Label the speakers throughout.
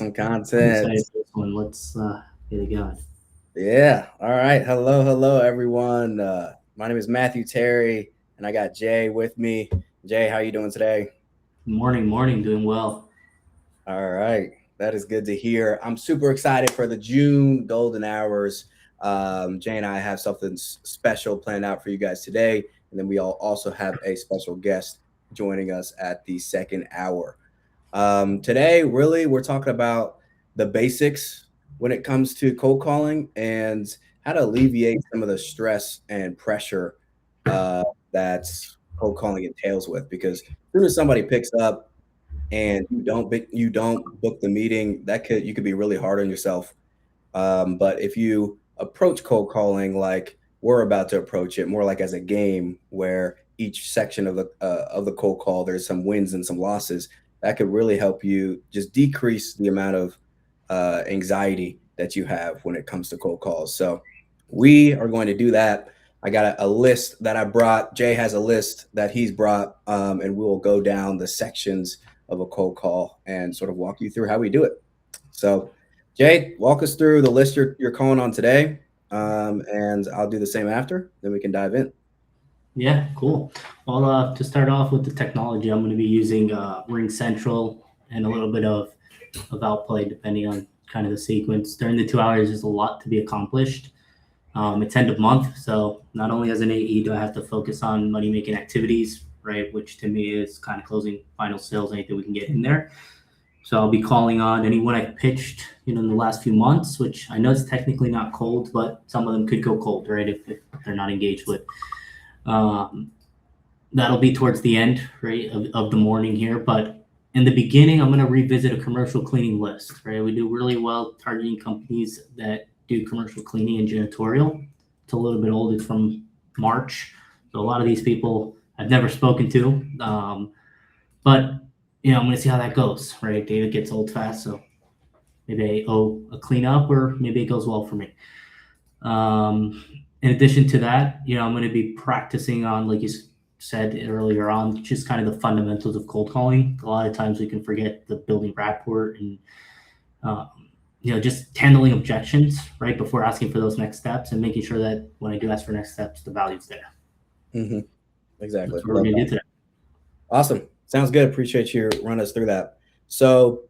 Speaker 1: Some
Speaker 2: I'm
Speaker 1: content.
Speaker 2: excited for this one. Let's get it going.
Speaker 1: Yeah. All right. Hello, hello, everyone. My name is Matthew Terry, and I got Jay with me. Jay, how you doing today?
Speaker 2: Morning, doing well.
Speaker 1: All right. That is good to hear. I'm super excited for the June golden hours. Jay and I have something special planned out for you guys today, and then we all also have a special guest joining us at the second hour. Today, really, we're talking about the basics when it comes to cold calling and how to alleviate some of the stress and pressure uh, that cold calling entails with. Because as soon as somebody picks up and you don't book the meeting, you could be really hard on yourself. But if you approach cold calling like we're about to approach it, more like as a game where each section of the cold call there's some wins and some losses, that could really help you just decrease the amount of anxiety that you have when it comes to cold calls. So we are going to do that. I got a list that I brought. Jay has a list that he's brought, and we will go down the sections of a cold call and sort of walk you through how we do it. So, Jay, walk us through the list you're calling on today, and I'll do the same after. Then we can dive in.
Speaker 2: Yeah, cool. Well, to start off with the technology, I'm going to be using Ring Central and a little bit of Outplay, depending on kind of the sequence. During the 2 hours, there's a lot to be accomplished. It's end of month, so not only as an AE do I have to focus on money making activities, right, which to me is kind of closing final sales, anything we can get in there. So I'll be calling on anyone I've pitched, in the last few months, which I know is technically not cold, but some of them could go cold, right, if they're not engaged with. Um, that'll be towards the end, right, of the morning here. But in the beginning, I'm going to revisit a commercial cleaning list, right? We do really well targeting companies that do commercial cleaning and janitorial. It's a little bit old, it's from March. So a lot of these people I've never spoken to. But I'm going to see how that goes, right? Data gets old fast, so maybe I owe a cleanup, or maybe it goes well for me. In addition to that, I'm going to be practicing on, like you said earlier on, just kind of the fundamentals of cold calling. A lot of times we can forget the building rapport and, um, just handling objections right before asking for those next steps and making sure that when I do ask for next steps, the value's there.
Speaker 1: Hmm. Exactly.
Speaker 2: That's what we're
Speaker 1: Love
Speaker 2: going to
Speaker 1: that.
Speaker 2: do today.
Speaker 1: Awesome. Sounds good. Appreciate you run us through that. So,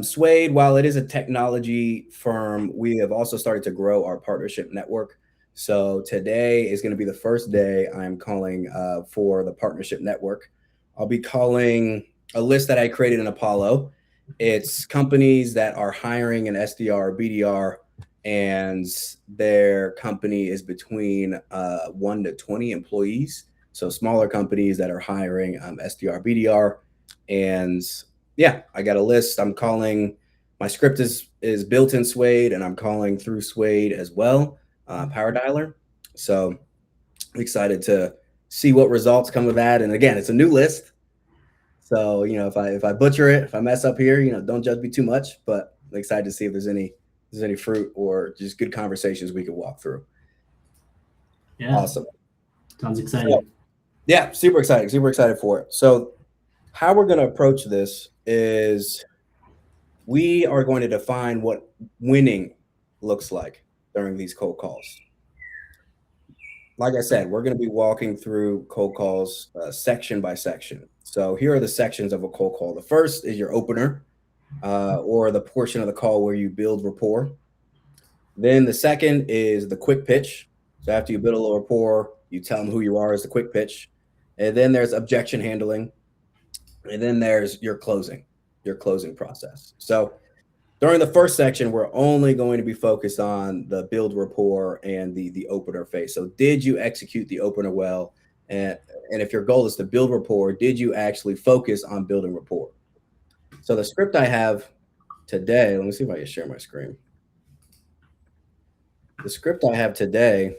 Speaker 1: Suede, while it is a technology firm, we have also started to grow our partnership network. So today is going to be the first day I'm calling for the partnership network. I'll be calling a list that I created in Apollo. It's companies that are hiring an SDR or BDR, and their company is between 1 to 20 employees. So smaller companies that are hiring SDR, BDR, and yeah, I got a list. I'm calling. My script is built in Suede, and I'm calling through Suede as well, Power Dialer. So I'm excited to see what results come of that. And again, it's a new list, so if I butcher it, if I mess up here, don't judge me too much. But I'm excited to see if there's any fruit or just good conversations we could walk through.
Speaker 2: Yeah,
Speaker 1: Awesome.
Speaker 2: sounds
Speaker 1: So
Speaker 2: exciting.
Speaker 1: yeah, super excited for it. So how we're going to approach this is we are going to define what winning looks like during these cold calls. Like I said, we're going to be walking through cold calls section by section. So here are the sections of a cold call. The first is your opener, or the portion of the call where you build rapport. Then the second is the quick pitch. So after you build a little rapport, you tell them who you are as the quick pitch. And then there's objection handling. And then there's your closing process. So during the first section, we're only going to be focused on the build rapport and the opener phase. So did you execute the opener well? And and if your goal is to build rapport, did you actually focus on building rapport? So the script I have today, let me see if I can share my screen. The script I have today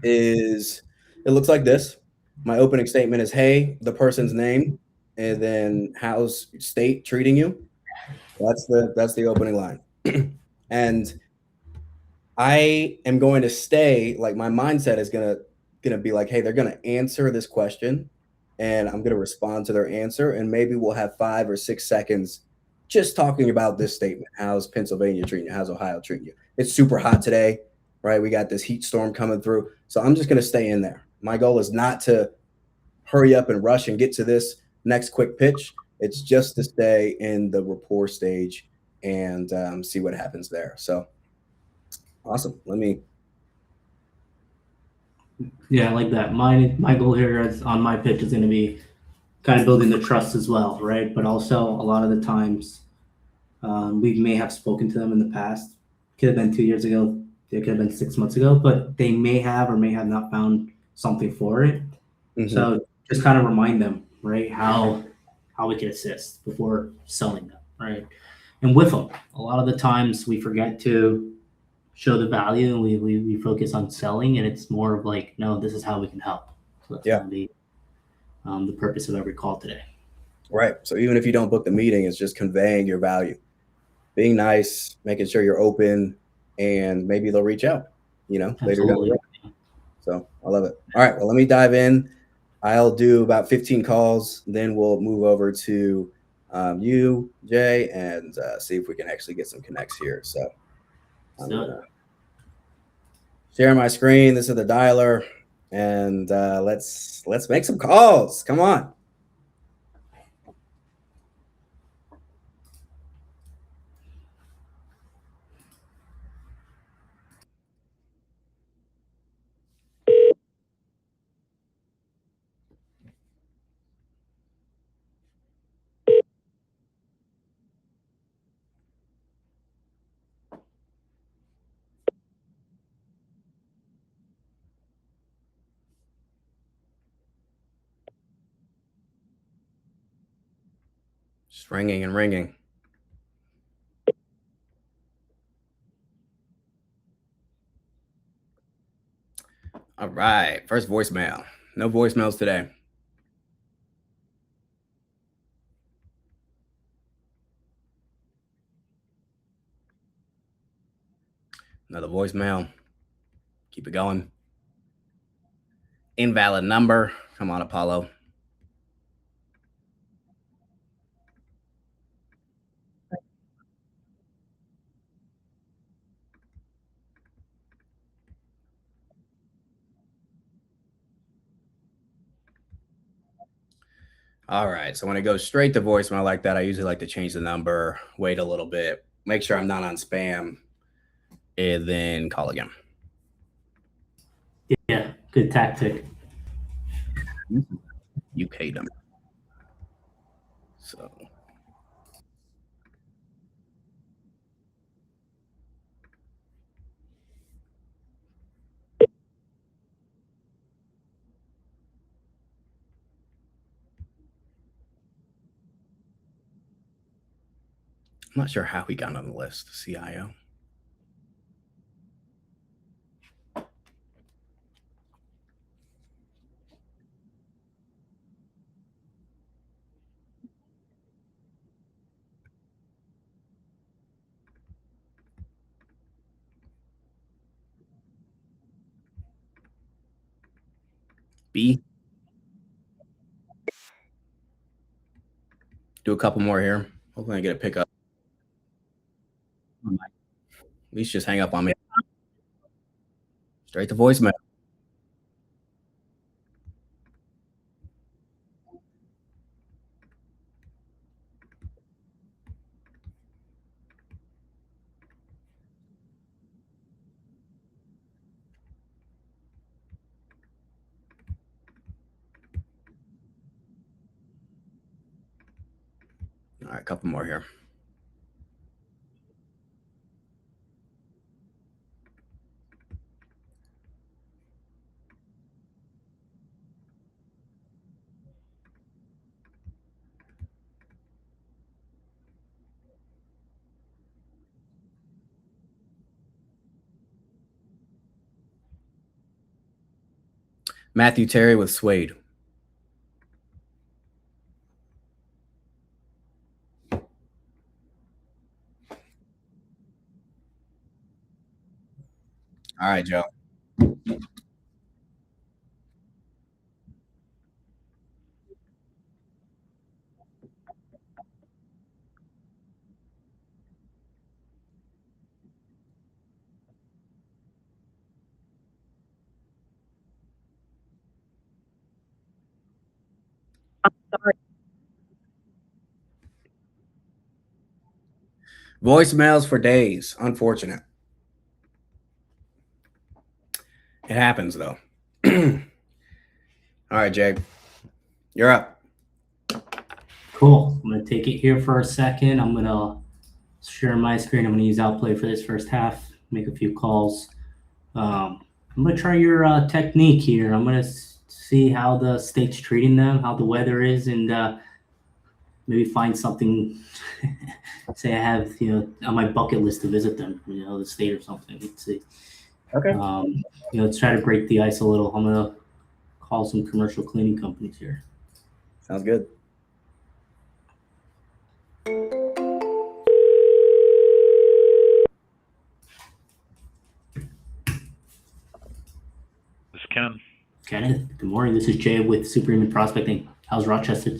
Speaker 1: is it looks like this. My opening statement is, "Hey, the person's name, and then how's state treating you?" That's the opening line. And I am going to stay like my mindset is gonna be like, hey, they're gonna answer this question, and I'm gonna respond to their answer, and maybe we'll have 5 or 6 seconds just talking about this statement. How's Pennsylvania treating you? How's Ohio treating you? It's super hot today, right? We got this heat storm coming through. So I'm just going to stay in there. My goal is not to hurry up and rush and get to this next quick pitch. It's just to stay in the rapport stage and see what happens there. So awesome.
Speaker 2: Yeah, I like that. My goal here is on my pitch is going to be kind of building the trust as well, right? But also a lot of the times we may have spoken to them in the past. Could have been 2 years ago. It could have been 6 months ago, but they may have or may have not found something for it. So just kind of remind them, right, how we can assist before selling them, right? And with them, a lot of the times we forget to show the value and we focus on selling, and it's more of like, no, this is how we can help. So that's going to be the purpose of every call today.
Speaker 1: Right. So even if you don't book the meeting, it's just conveying your value, being nice, making sure you're open, and maybe they'll reach out, later down the road. So I love it. All right. Well, let me dive in. I'll do about 15 calls. Then we'll move over to you, Jay, and see if we can actually get some connects here. So I'm going to share my screen. This is the dialer. And let's make some calls. Come on. Just ringing and ringing. All right. First voicemail. No voicemails today. Another voicemail. Keep it going. Invalid number. Come on, Apollo. All right. So when it goes straight to voicemail like that, I usually like to change the number, wait a little bit, make sure I'm not on spam, and then call again.
Speaker 2: Yeah, good tactic.
Speaker 1: UK number. So I'm not sure how he got on the list, CIO. B. Do a couple more here. Hopefully I get a pickup. At least just hang up on me. Straight to voicemail. All right, a couple more here. Matthew Terry with Suede. All right, Joe. Voicemails for days. Unfortunate. It happens though. All right, Jay, you're up.
Speaker 2: Cool. I'm gonna take it here for a second. I'm gonna share my screen. I'm gonna use Outplay for this first half. Make a few calls. I'm gonna try your technique here. I'm gonna see how the state's treating them, how the weather is, and maybe find something. Say I have, on my bucket list to visit them, the state or something. Let's see.
Speaker 1: Okay.
Speaker 2: Let's try to break the ice a little. I'm gonna call some commercial cleaning companies here.
Speaker 1: Sounds good.
Speaker 3: This is Ken.
Speaker 2: Kenneth, good morning. This is Jay with Superhuman Prospecting. How's Rochester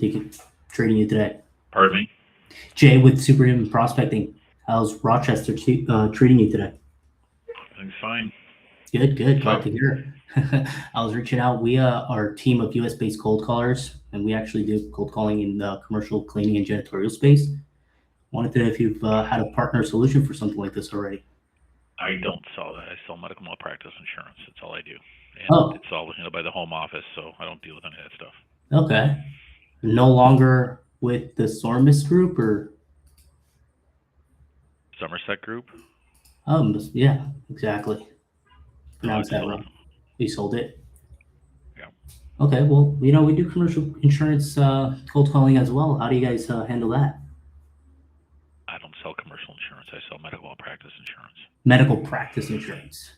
Speaker 2: treating you today?
Speaker 3: Pardon me?
Speaker 2: Jay with Superhuman Prospecting. How's Rochester treating you today?
Speaker 3: Everything's fine.
Speaker 2: Good. Glad to hear. I was reaching out. We are a team of U.S.-based cold callers, and we actually do cold calling in the commercial cleaning and janitorial space. Wanted to know if you've had a partner solution for something like this already.
Speaker 3: I don't sell that. I sell medical malpractice insurance. That's all I do. And
Speaker 2: Oh.
Speaker 3: It's all handled by the home office, so I don't deal with any of that stuff.
Speaker 2: Okay. No longer with the Sormus Group, or?
Speaker 3: Somerset Group?
Speaker 2: Yeah, exactly. Pronounce
Speaker 3: No, I
Speaker 2: that
Speaker 3: sold
Speaker 2: wrong.
Speaker 3: it.
Speaker 2: You sold it?
Speaker 3: Yeah.
Speaker 2: Okay, well, we do commercial insurance cold calling as well. How do you guys handle that?
Speaker 3: I don't sell commercial insurance. I sell medical malpractice insurance.
Speaker 2: Medical practice insurance.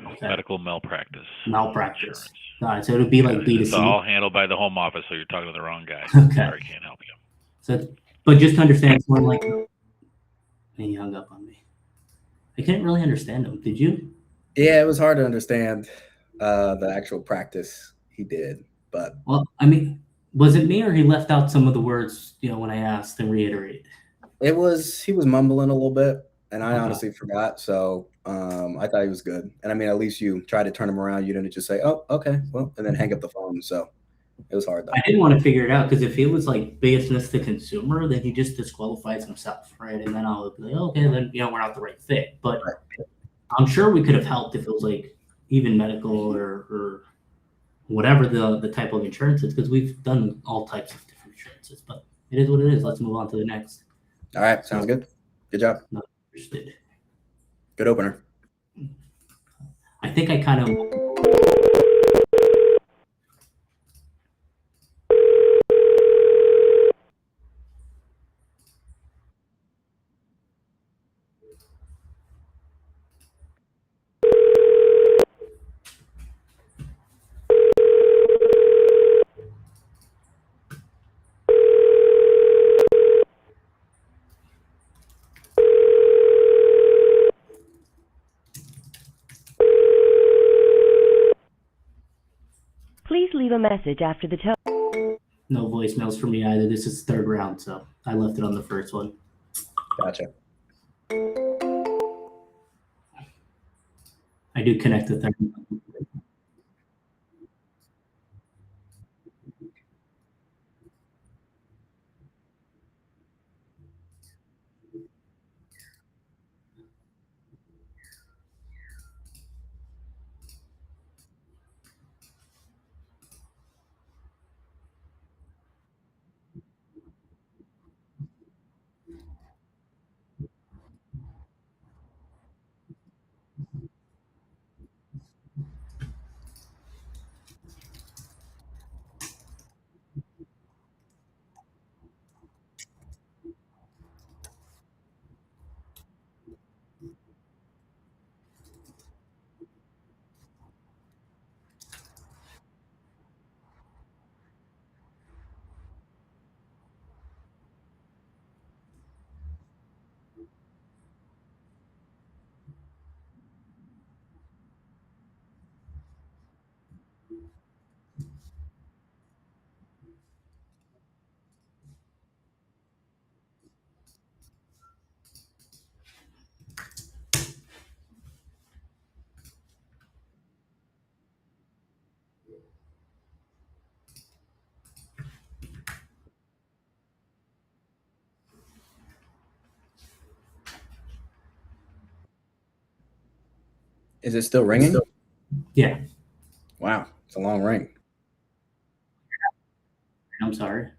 Speaker 2: Okay.
Speaker 3: Medical malpractice.
Speaker 2: Malpractice.
Speaker 3: Insurance.
Speaker 2: Got it. So it would be like B2C.
Speaker 3: It's all handled by the home office, so you're talking to the wrong guy.
Speaker 2: Okay.
Speaker 3: Sorry, I can't help you.
Speaker 2: So, but just to understand, it's more like, and he hung up on me. I couldn't really understand him. Did you?
Speaker 1: Yeah, it was hard to understand the actual practice he did, but
Speaker 2: Well, I mean, was it me or he left out some of the words, when I asked and reiterated?
Speaker 1: he was mumbling a little bit, and I
Speaker 2: Okay.
Speaker 1: honestly forgot. So I thought he was good. And I mean, at least you tried to turn him around. You didn't just say, "Oh, okay, well," and then hang up the phone. So it was hard though.
Speaker 2: I didn't want to figure it out because if he was like business to consumer, then he just disqualifies himself, right? And then I'll be like, okay, then we're not the right fit. But I'm sure we could have helped if it was like even medical or whatever the type of insurance is, because we've done all types of different insurances. But it is what it is. Let's move on to the next.
Speaker 1: All right, sounds good. Good job.
Speaker 2: Not interested.
Speaker 1: Good opener.
Speaker 2: I think I kind of.
Speaker 4: Please leave a message after the tone.
Speaker 2: No voicemails for me either. This is third round, so I left it on the first one.
Speaker 1: Gotcha.
Speaker 2: I do connect the third.
Speaker 1: Is it still ringing?
Speaker 2: Yeah,
Speaker 1: Wow, it's a long ring.
Speaker 2: I'm sorry.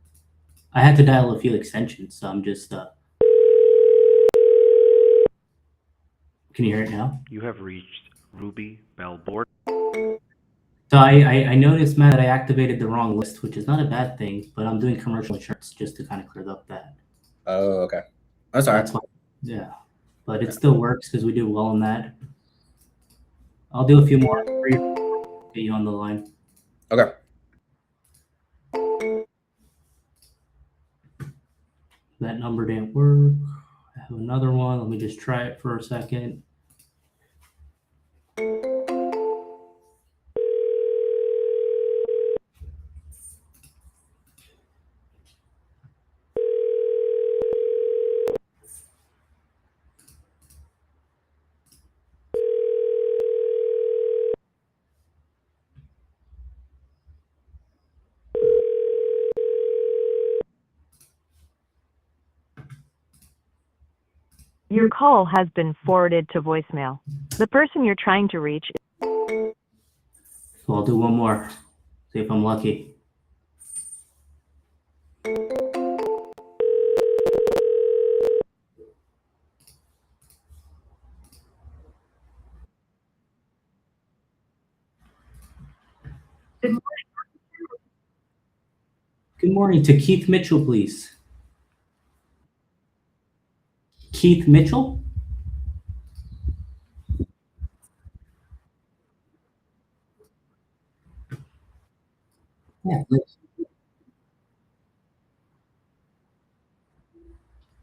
Speaker 2: I had to dial a few extensions, so I'm just. Can you hear it now?
Speaker 3: You have reached Ruby Balboard.
Speaker 2: So I noticed, Matt, that I activated the wrong list, which is not a bad thing, but I'm doing commercial insurance just to kind of clear up that.
Speaker 1: Oh, okay. That's all right.
Speaker 2: That's why. Yeah, but it still works because we do well in that. I'll do a few more for you, get you on the line.
Speaker 1: Okay.
Speaker 2: That number didn't work. I have another one. Let me just try it for a second.
Speaker 5: Your call has been forwarded to voicemail. The person you're trying to reach.
Speaker 2: So I'll do one more. See if I'm lucky. Good morning to Keith Mitchell, please. Keith Mitchell? Yeah.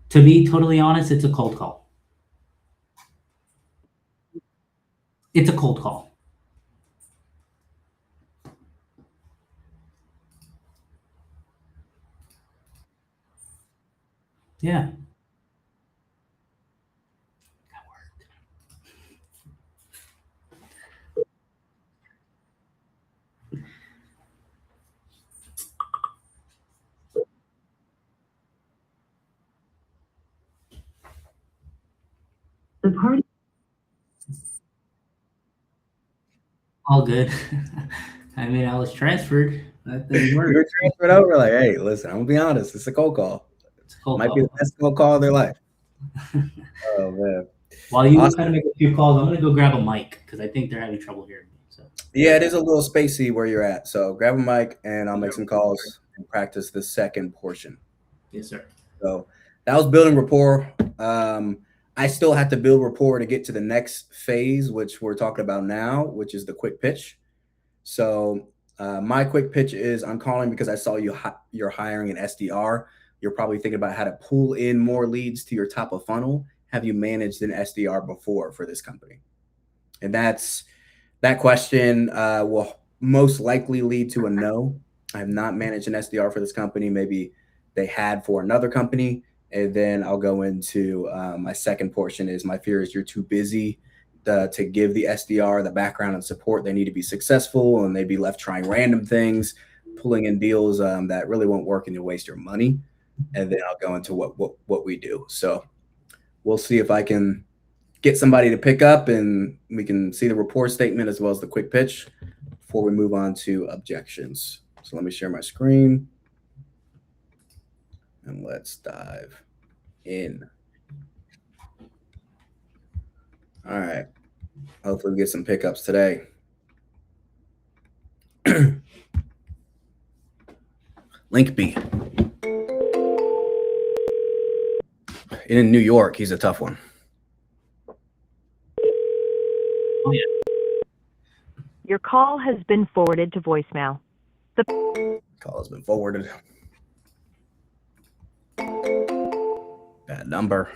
Speaker 2: To be totally honest, it's a cold call. It's a cold call. Yeah.
Speaker 5: The party.
Speaker 2: All good. I mean, I was transferred. That didn't
Speaker 1: You
Speaker 2: work.
Speaker 1: were transferred over. Like, hey, listen, I'm gonna be honest. It's a cold call.
Speaker 2: It's a cold
Speaker 1: Might
Speaker 2: call.
Speaker 1: be the best cold call of their life. Oh man.
Speaker 2: While you
Speaker 1: Awesome.
Speaker 2: kind of make a few calls, I'm gonna go grab a mic because I think they're having trouble hearing me. So
Speaker 1: Yeah, it is a little spacey where you're at. So grab a mic and I'll make some calls and practice the second portion.
Speaker 2: yes, sir.
Speaker 1: So that was building rapport. I still have to build rapport to get to the next phase, which we're talking about now, which is the quick pitch. So my quick pitch is I'm calling because I saw you're hiring an SDR. You're probably thinking about how to pull in more leads to your top of funnel. Have you managed an SDR before for this company? And that question will most likely lead to a no. I have not managed an SDR for this company. Maybe they had for another company. And then I'll go into my second portion is my fear is you're too busy to give the SDR the background and support they need to be successful, and they'd be left trying random things, pulling in deals that really won't work and you'll waste your money. And then I'll go into what we do. So we'll see if I can get somebody to pick up and we can see the report statement as well as the quick pitch before we move on to objections. So let me share my screen and let's dive in. All right. Hopefully we get some pickups today. Link B. In New York, he's a tough one.
Speaker 2: Oh yeah.
Speaker 5: Your call has been forwarded to voicemail.
Speaker 1: Call has been forwarded. Bad number.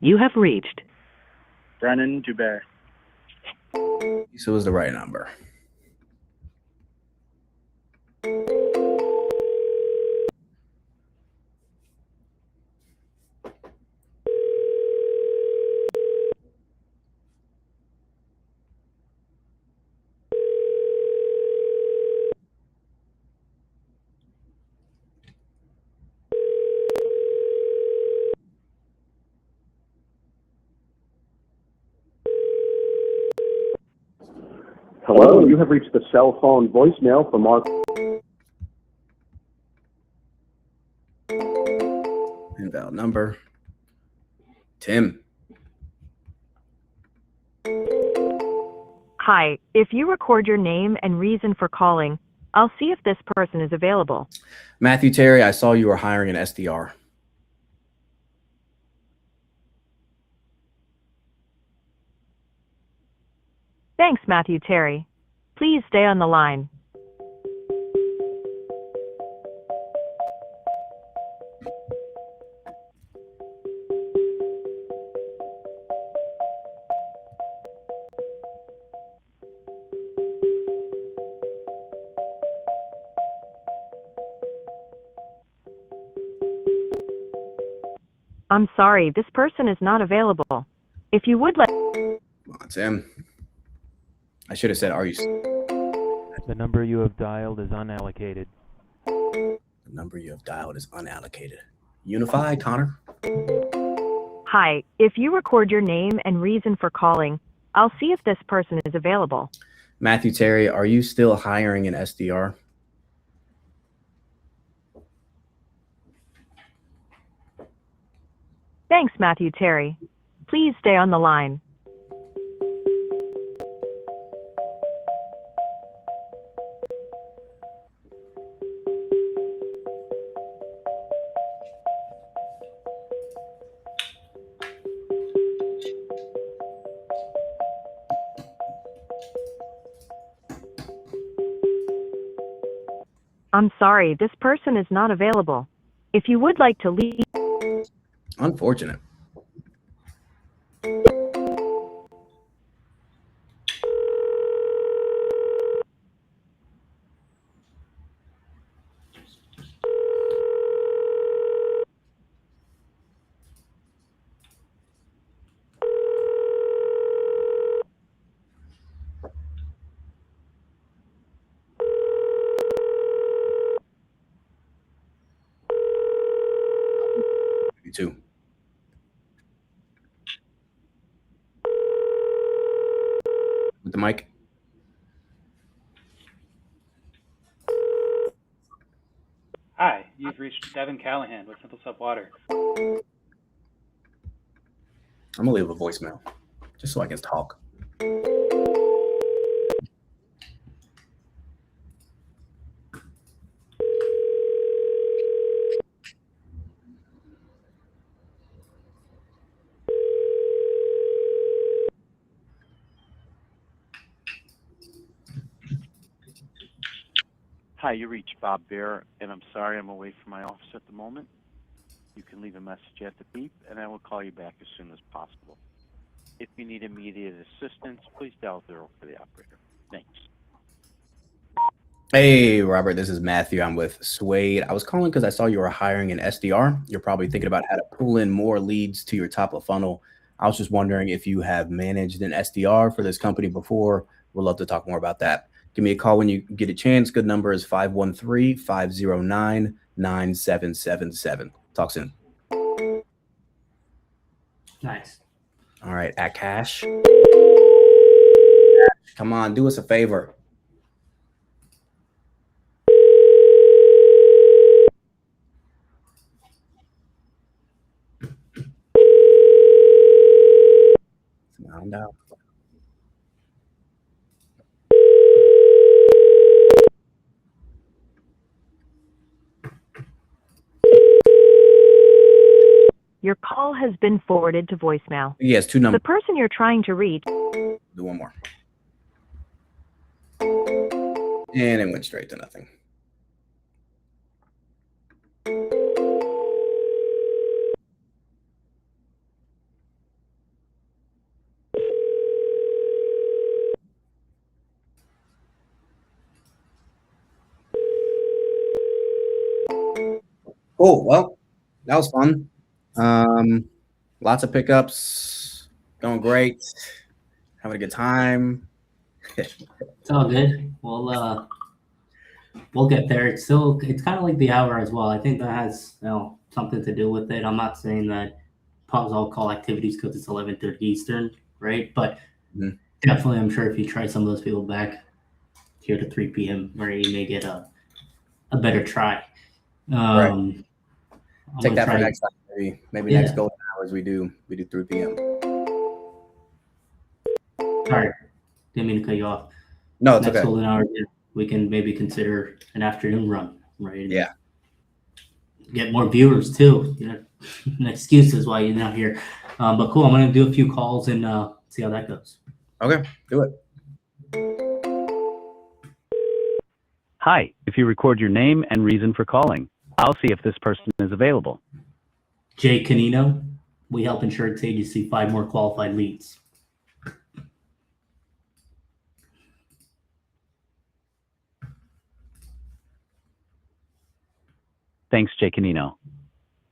Speaker 5: you have reached.
Speaker 6: Brennan Dubert.
Speaker 1: So it was the right number.
Speaker 7: Hello, you have reached the cell phone voicemail for Mark.
Speaker 1: Invalid number. Tim.
Speaker 5: Hi, if you record your name and reason for calling, I'll see if this person is available.
Speaker 1: Matthew Terry, I saw you were hiring an SDR.
Speaker 5: Thanks, Matthew Terry. Please stay on the line. I'm sorry, this person is not available. If you would like...
Speaker 1: Come on, Tim. I should have said, are you...
Speaker 8: The number you have dialed is unallocated.
Speaker 1: The number you have dialed is unallocated. Unify, Connor.
Speaker 5: Hi, if you record your name and reason for calling, I'll see if this person is available.
Speaker 1: Matthew Terry, are you still hiring an SDR?
Speaker 5: Thanks, Matthew Terry. Please stay on the line. I'm sorry, this person is not available. If you would like to leave...
Speaker 1: Unfortunate. You too. With the mic.
Speaker 9: Hi, you've reached Devin Callahan with Simple Sub Water.
Speaker 1: I'm gonna leave a voicemail just so I can talk.
Speaker 10: Hi, you reached Bob Bear, and I'm sorry I'm away from my office at the moment. You can leave a message at the beep, and I will call you back as soon as possible. If you need immediate assistance, please dial 0 for the operator. Thanks.
Speaker 1: Hey, Robert, this is Matthew. I'm with Suede. I was calling because I saw you were hiring an SDR. You're probably thinking about how to pull in more leads to your top of funnel. I was just wondering if you have managed an SDR for this company before. We'd love to talk more about that. Give me a call when you get a chance. Good number is 513-509-9777. Talk soon.
Speaker 2: Nice.
Speaker 1: All right, at Cash. Come on, do us a favor. Round out.
Speaker 5: Your call has been forwarded to voicemail.
Speaker 1: Yes, two
Speaker 5: The
Speaker 1: numbers.
Speaker 5: person you're trying to reach...
Speaker 1: Do one more. And it went straight to nothing. Cool. Well, that was fun. Lots of pickups, going great, having a good time.
Speaker 2: It's all good. We'll get there. It's kind of like the hour as well. I think that has something to do with it. I'm not saying that pubs all call activities because it's 11:30 Eastern, right? But definitely, I'm sure if you try some of those people back here to 3 p.m., where you may get a better try.
Speaker 1: Right. Take that for
Speaker 2: try-
Speaker 1: next time. Maybe
Speaker 2: Yeah.
Speaker 1: next golden hours we do 3 p.m.
Speaker 2: Sorry, didn't mean to cut you off.
Speaker 1: No, it's
Speaker 2: Next
Speaker 1: okay.
Speaker 2: golden hour, we can maybe consider an afternoon run, right?
Speaker 1: Yeah.
Speaker 2: Get more viewers too. Excuses why you're not here. But cool. I'm gonna do a few calls and see how that goes.
Speaker 1: Okay, do it.
Speaker 11: Hi, if you record your name and reason for calling, I'll see if this person is available.
Speaker 2: Jay Canino, we help insurance agency find more qualified leads.
Speaker 11: Thanks, Jay Canino.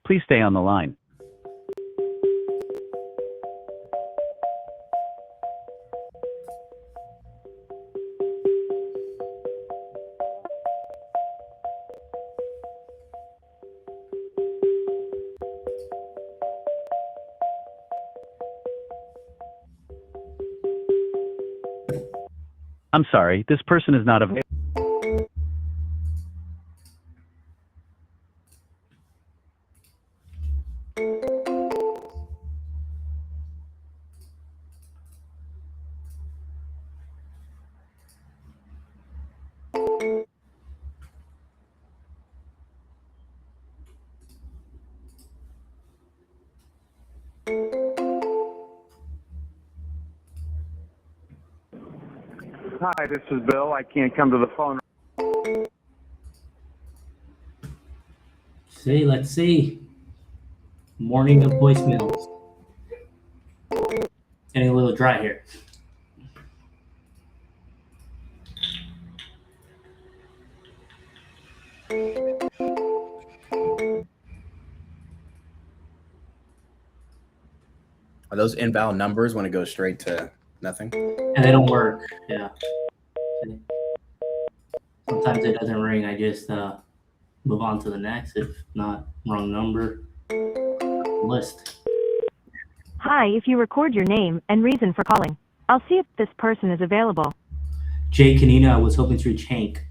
Speaker 11: Please stay on the line. I'm sorry, this person is not available.
Speaker 7: Hi, this is Bill. I can't come to the phone.
Speaker 2: Let's see. Morning of voicemails. Getting a little dry here.
Speaker 1: Are those invalid numbers when it goes straight to nothing?
Speaker 2: And they don't work. Yeah. Sometimes it doesn't ring. I just move on to the next. If not, wrong number. List.
Speaker 5: Hi, if you record your name and reason for calling, I'll see if this person is available.
Speaker 2: Jay Canino, I was hoping to reach Hank.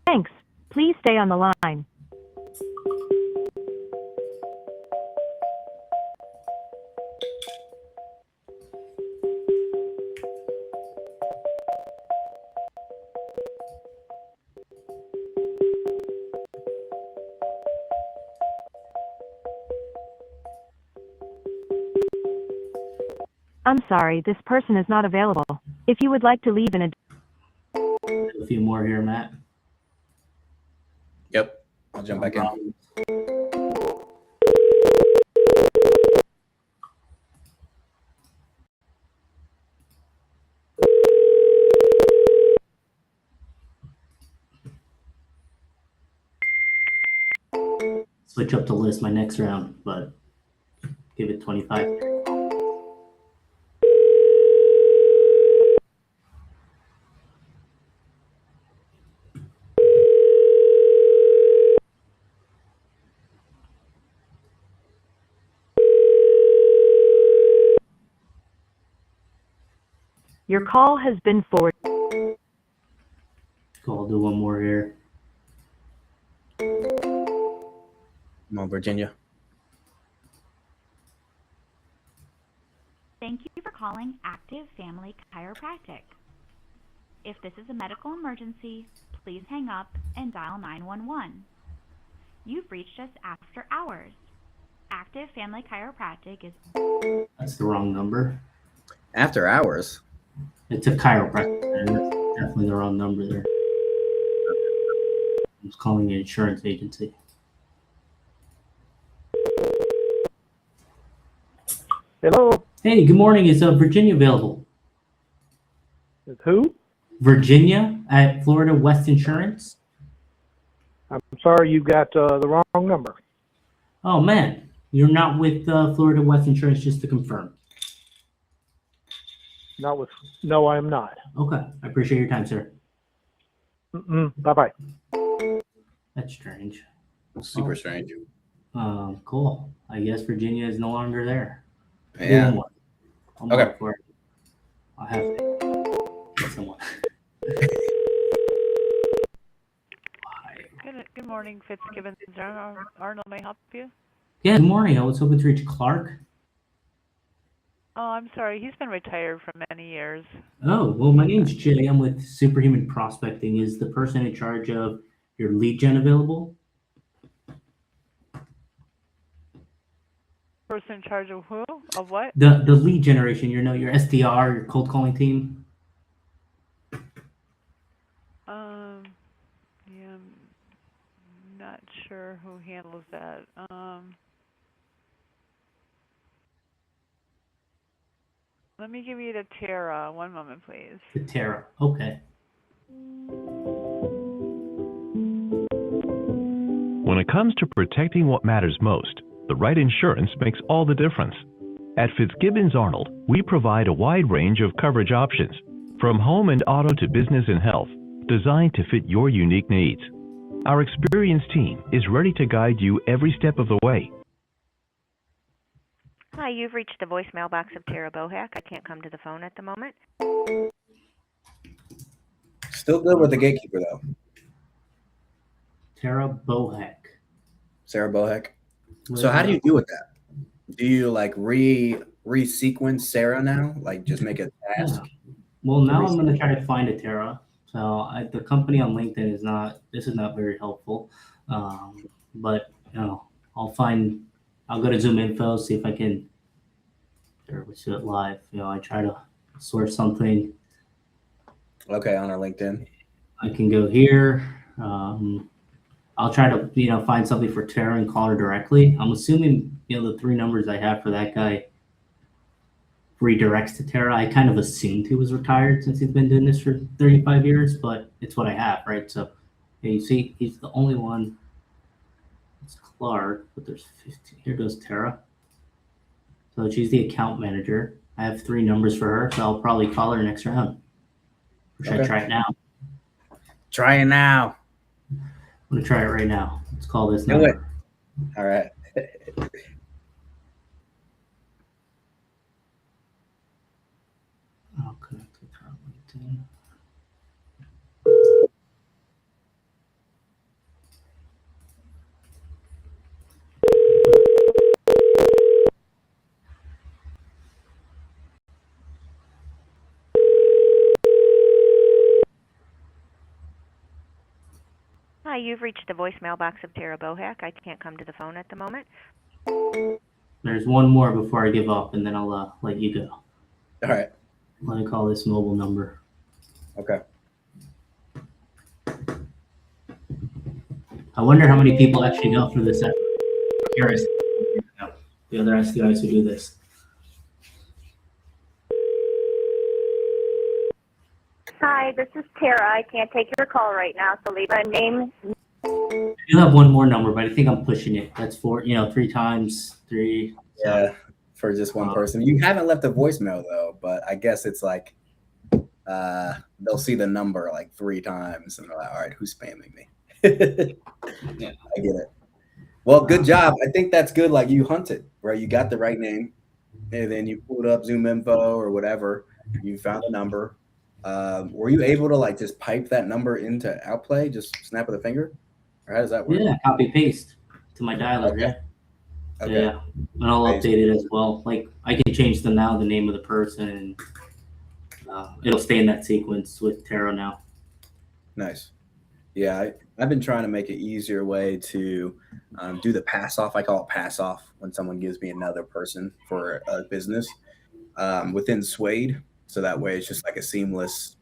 Speaker 5: Thanks. Please stay on the line. I'm sorry, this person is not available. If you would like to leave
Speaker 2: A few more here, Matt.
Speaker 1: Yep, I'll jump back in.
Speaker 2: Switch up the list my next round, but give it 25.
Speaker 5: Your call has been forwarded.
Speaker 2: Cool, I'll do one more here.
Speaker 1: Come on, Virginia.
Speaker 12: Thank you for calling Active Family Chiropractic. If this is a medical emergency, please hang up and dial 911. You've reached us after hours. Active Family Chiropractic is...
Speaker 2: That's the wrong number.
Speaker 1: After hours?
Speaker 2: It's a chiropractor. That's definitely the wrong number there. I was calling an insurance agency.
Speaker 7: Hello,
Speaker 2: Hey, good morning. Is Virginia available?
Speaker 7: is who?
Speaker 2: Virginia at Florida West Insurance.
Speaker 7: I'm sorry, you got the wrong number.
Speaker 2: Oh man, you're not with Florida West Insurance, just to confirm.
Speaker 7: No, I am not.
Speaker 2: Okay, I appreciate your time, sir.
Speaker 7: Bye-bye.
Speaker 2: That's strange.
Speaker 1: Super strange.
Speaker 2: Cool. I guess Virginia is no longer there.
Speaker 1: Yeah.
Speaker 2: I'm
Speaker 1: Okay.
Speaker 2: up for it. I'll have to get someone.
Speaker 13: Good morning, Fitzgibbons. Arnold, may I help you?
Speaker 2: Yeah, good morning. I was hoping to reach Clark.
Speaker 13: Oh, I'm sorry. He's been retired for many years.
Speaker 2: Oh, well, my name's Jay. I'm with Superhuman Prospecting. Is the person in charge of your lead gen available?
Speaker 13: Person in charge of who? Of what?
Speaker 2: The lead generation, your SDR, your cold calling team.
Speaker 13: Yeah, I'm not sure who handles that. Let me give you to Tara. One moment, please.
Speaker 2: To Tara. Okay.
Speaker 14: When it comes to protecting what matters most, the right insurance makes all the difference. At Fitzgibbons Arnold, we provide a wide range of coverage options, from home and auto to business and health, designed to fit your unique needs. Our experienced team is ready to guide you every step of the way.
Speaker 15: Hi, you've reached the voicemail box of Tara Bohack. I can't come to the phone at the moment.
Speaker 1: Still good with the gatekeeper though.
Speaker 2: Tara Bohack.
Speaker 1: Sarah Bohack. So how do you do with that? Do you like resequence Sarah now? Like just make a task?
Speaker 2: Yeah. Well, now I'm going to try to find a Tara. So the company on LinkedIn is not very helpful. But I'll go to Zoom Info, see if I can, or we do it live. I try to source something.
Speaker 1: Okay, on our LinkedIn.
Speaker 2: I can go here. I'll try to, find something for Tara and call her directly. I'm assuming, the 3 numbers I have for that guy redirects to Tara. I kind of assumed he was retired since he's been doing this for 35 years, but it's what I have, right? So you see, he's the only one. It's Clark, but there's 15. Here goes Tara. So she's the account manager. I have 3 numbers for her, so I'll probably call her next round. Or should I try it now?
Speaker 1: Try it now.
Speaker 2: I'm going to try it right now. Let's call this
Speaker 1: Do
Speaker 2: number.
Speaker 1: it. All right.
Speaker 2: I'll connect with her on LinkedIn.
Speaker 15: Hi, you've reached the voicemail box of Tara Bohack. I can't come to the phone at the moment.
Speaker 2: There's one more before I give up, and then I'll let you go.
Speaker 1: All right.
Speaker 2: Let me call this mobile number.
Speaker 1: Okay.
Speaker 2: I wonder how many people actually go through this. Curious. The other SDIs who do this.
Speaker 16: Hi, this is Tara. I can't take your call right now, so leave a name.
Speaker 2: I do have one more number, but I think I'm pushing it. That's 4, 3 times 3.
Speaker 1: Yeah, for just one person. You haven't left a voicemail though, but I guess it's like they'll see the number like 3 times and they're like, all right, who's spamming me?
Speaker 2: Yeah,
Speaker 1: I get it. Well, good job. I think that's good. Like you hunted, right? You got the right name, and then you pulled up Zoom Info or whatever. You found the number. Were you able to like just pipe that number into Outplay, just snap of the finger, or how does that work?
Speaker 2: Yeah, copy paste to my dialer.
Speaker 1: Okay.
Speaker 2: Yeah.
Speaker 1: Okay.
Speaker 2: Yeah, and I'll update it as well. Like I can change the name of the person, and it'll stay in that sequence with Tara now.
Speaker 1: Nice. Yeah, I've been trying to make an easier way to do the pass off. I call it pass off when someone gives me another person for a business within Suede. So that way it's just like a seamless,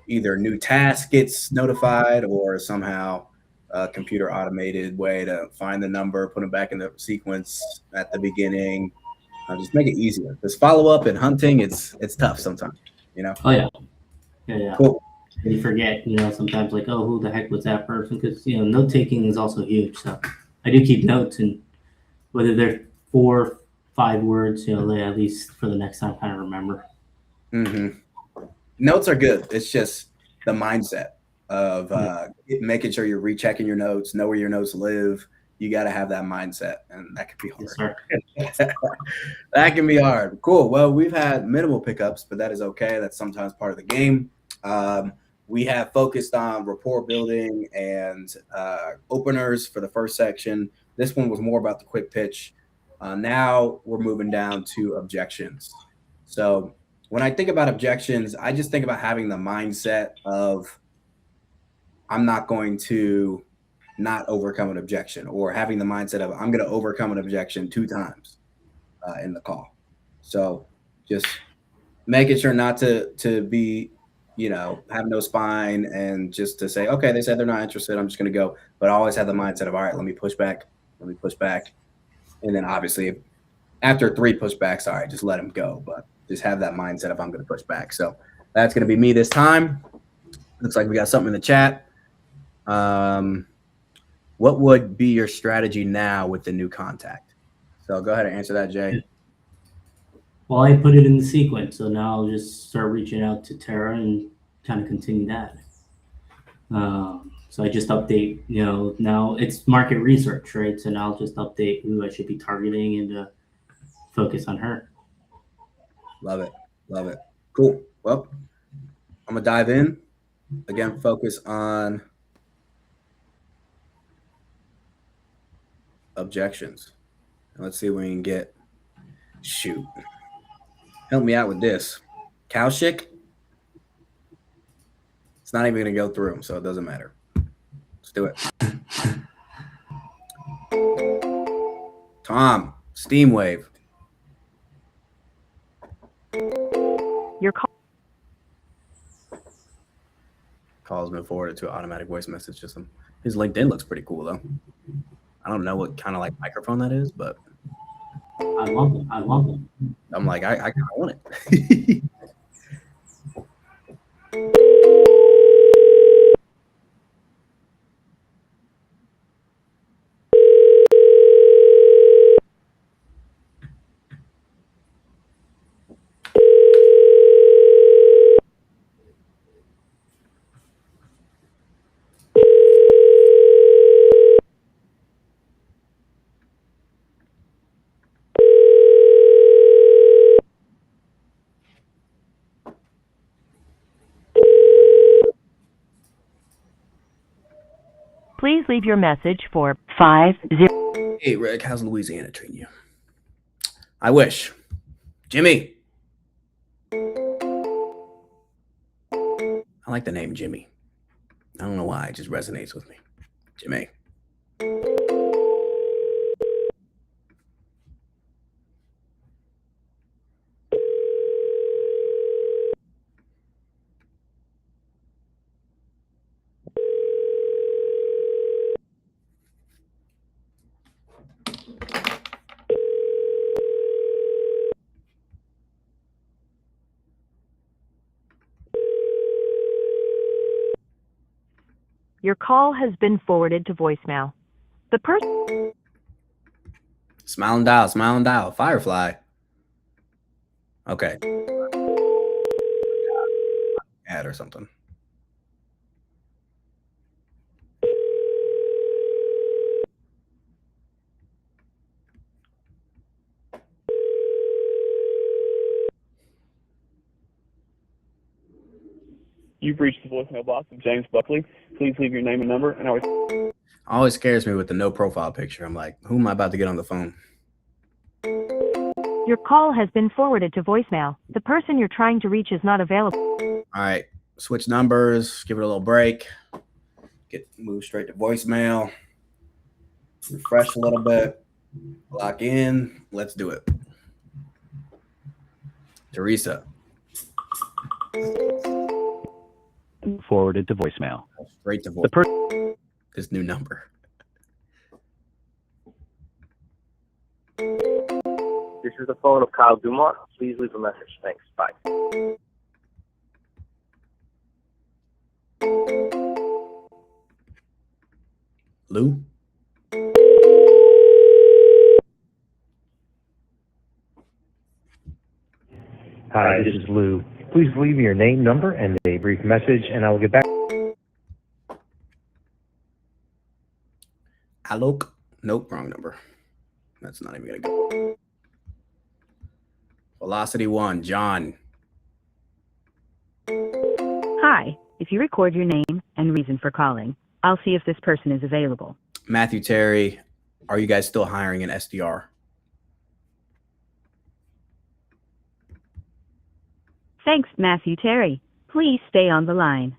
Speaker 1: either new task gets notified or somehow a computer automated way to find the number, put them back in the sequence at the beginning. Just make it easier. This follow up and hunting, it's tough sometimes,
Speaker 2: Oh yeah. Yeah.
Speaker 1: Cool.
Speaker 2: You forget, sometimes like, oh, who the heck was that person? Because, note taking is also huge. So I do keep notes, and whether they're 4, 5 words, at least for the next time, kind of remember.
Speaker 1: Notes are good. It's just the mindset of making sure you're rechecking your notes, know where your notes live. You got to have that mindset, and that can be hard.
Speaker 2: Yes, sir.
Speaker 1: That can be hard. Cool. Well, we've had minimal pickups, but that is okay. That's sometimes part of the game. We have focused on rapport building and openers for the first section. This one was more about the quick pitch. Now we're moving down to objections. So when I think about objections, I just think about having the mindset of I'm not going to not overcome an objection, or having the mindset of I'm going to overcome an objection 2 times in the call. So just making sure not to be, have no spine, and just to say, okay, they said they're not interested, I'm just going to go. But I always have the mindset of, all right, let me push back. And then obviously after 3 pushbacks, all right, just let them go. But just have that mindset of I'm going to push back. So that's going to be me this time. Looks like we got something in the chat. What would be your strategy now with the new contact? So go ahead and answer that, Jay.
Speaker 2: Well, I put it in the sequence, so now I'll just start reaching out to Tara and kind of continue that. So I just update, now it's market research, right? So now I'll just update who I should be targeting and focus on her.
Speaker 1: Love it. Cool. Well, I'm going to dive in. Again, focus on objections. Let's see what we can get. Shoot. Help me out with this. Kaushik. It's not even going to go through, so it doesn't matter. Let's do it. Tom, Steamwave.
Speaker 5: Your
Speaker 1: Call's been forwarded to an automatic voice message system. His LinkedIn looks pretty cool, though. I don't know what kind of like microphone that is, but
Speaker 2: I love them.
Speaker 1: I'm like, I kind of want it.
Speaker 4: Please leave your message for 50.
Speaker 1: Hey, Rick, how's Louisiana treating you? I wish. Jimmy. I like the name Jimmy. I don't know why, it just resonates with me. Jimmy.
Speaker 5: Your call has been forwarded to voicemail. The person.
Speaker 1: Smile and dial. Firefly. Okay. Ad or something.
Speaker 6: You've reached the voicemail box of James Buckley. Please leave your name and number, and
Speaker 1: Always scares me with the no profile picture. I'm like, who am I about to get on the phone?
Speaker 5: Your call has been forwarded to voicemail. The person you're trying to reach is not available.
Speaker 1: All right, switch numbers, give it a little break, move straight to voicemail, refresh a little bit, lock in. Let's do it. Teresa.
Speaker 11: Forwarded to voicemail.
Speaker 1: Straight to voicemail. This new number.
Speaker 17: This is the phone of Kyle Dumont. Please leave a message. Thanks. Bye.
Speaker 1: Lou?
Speaker 18: Hi, this is Lou. Please leave your name, number, and a brief message, and I will get back.
Speaker 1: Alok? Nope, wrong number. That's not even gonna go. Velocity 1, John.
Speaker 4: Hi, if you record your name and reason for calling, I'll see if this person is available.
Speaker 1: Matthew Terry, are you guys still hiring an SDR?
Speaker 4: Thanks, Matthew Terry. Please stay on the line.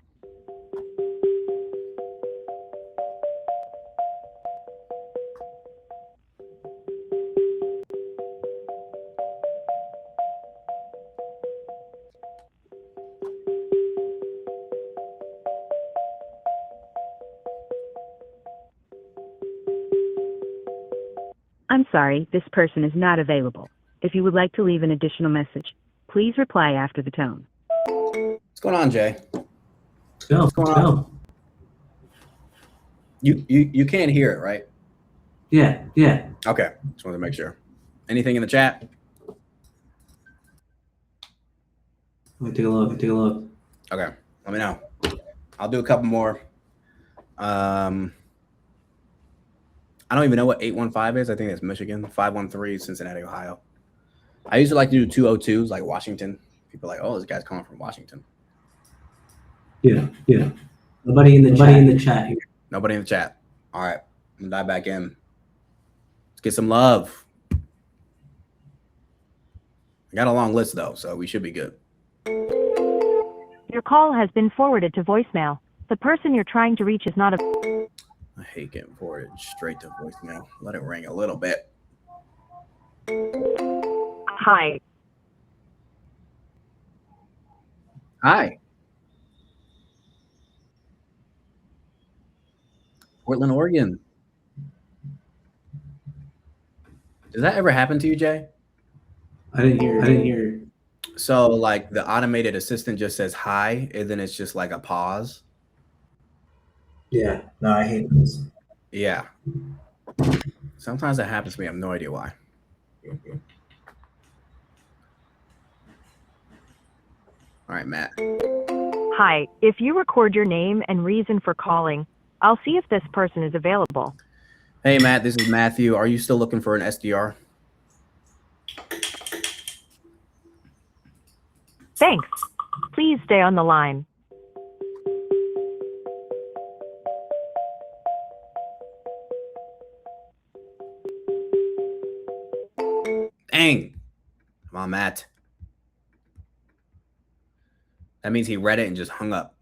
Speaker 4: I'm sorry, this person is not available. If you would like to leave an additional message, please reply after the tone.
Speaker 1: What's going on, Jay?
Speaker 2: What's going on?
Speaker 1: You can't hear it, right?
Speaker 2: Yeah.
Speaker 1: Okay, just wanted to make sure. Anything in the chat?
Speaker 2: Let me take a look.
Speaker 1: Okay, let me know. I'll do a couple more. I don't even know what 815 is. I think it's Michigan. 513 Cincinnati, Ohio. I used to like to do 202s like Washington. People are like, oh, this guy's coming from Washington.
Speaker 2: Yeah. Nobody in the chat here.
Speaker 1: Nobody in the chat. All right, I'm gonna dive back in. Let's get some love. I got a long list though, so we should be good.
Speaker 5: Your call has been forwarded to voicemail. The person you're trying to reach is not a...
Speaker 1: I hate getting forwarded straight to voicemail. Let it ring a little bit.
Speaker 5: Hi.
Speaker 1: Hi. Portland, Oregon. Does that ever happen to you, Jay?
Speaker 2: I didn't hear.
Speaker 1: So like the automated assistant just says hi, and then it's just like a pause.
Speaker 2: Yeah. No, I hate this.
Speaker 1: Yeah. Sometimes that happens to me. I have no idea why. All right, Matt.
Speaker 5: Hi. If you record your name and reason for calling, I'll see if this person is available.
Speaker 1: Hey, Matt, this is Matthew. Are you still looking for an SDR?
Speaker 5: Thanks. Please stay on the line.
Speaker 1: Dang. Come on, Matt. That means he read it and just hung up.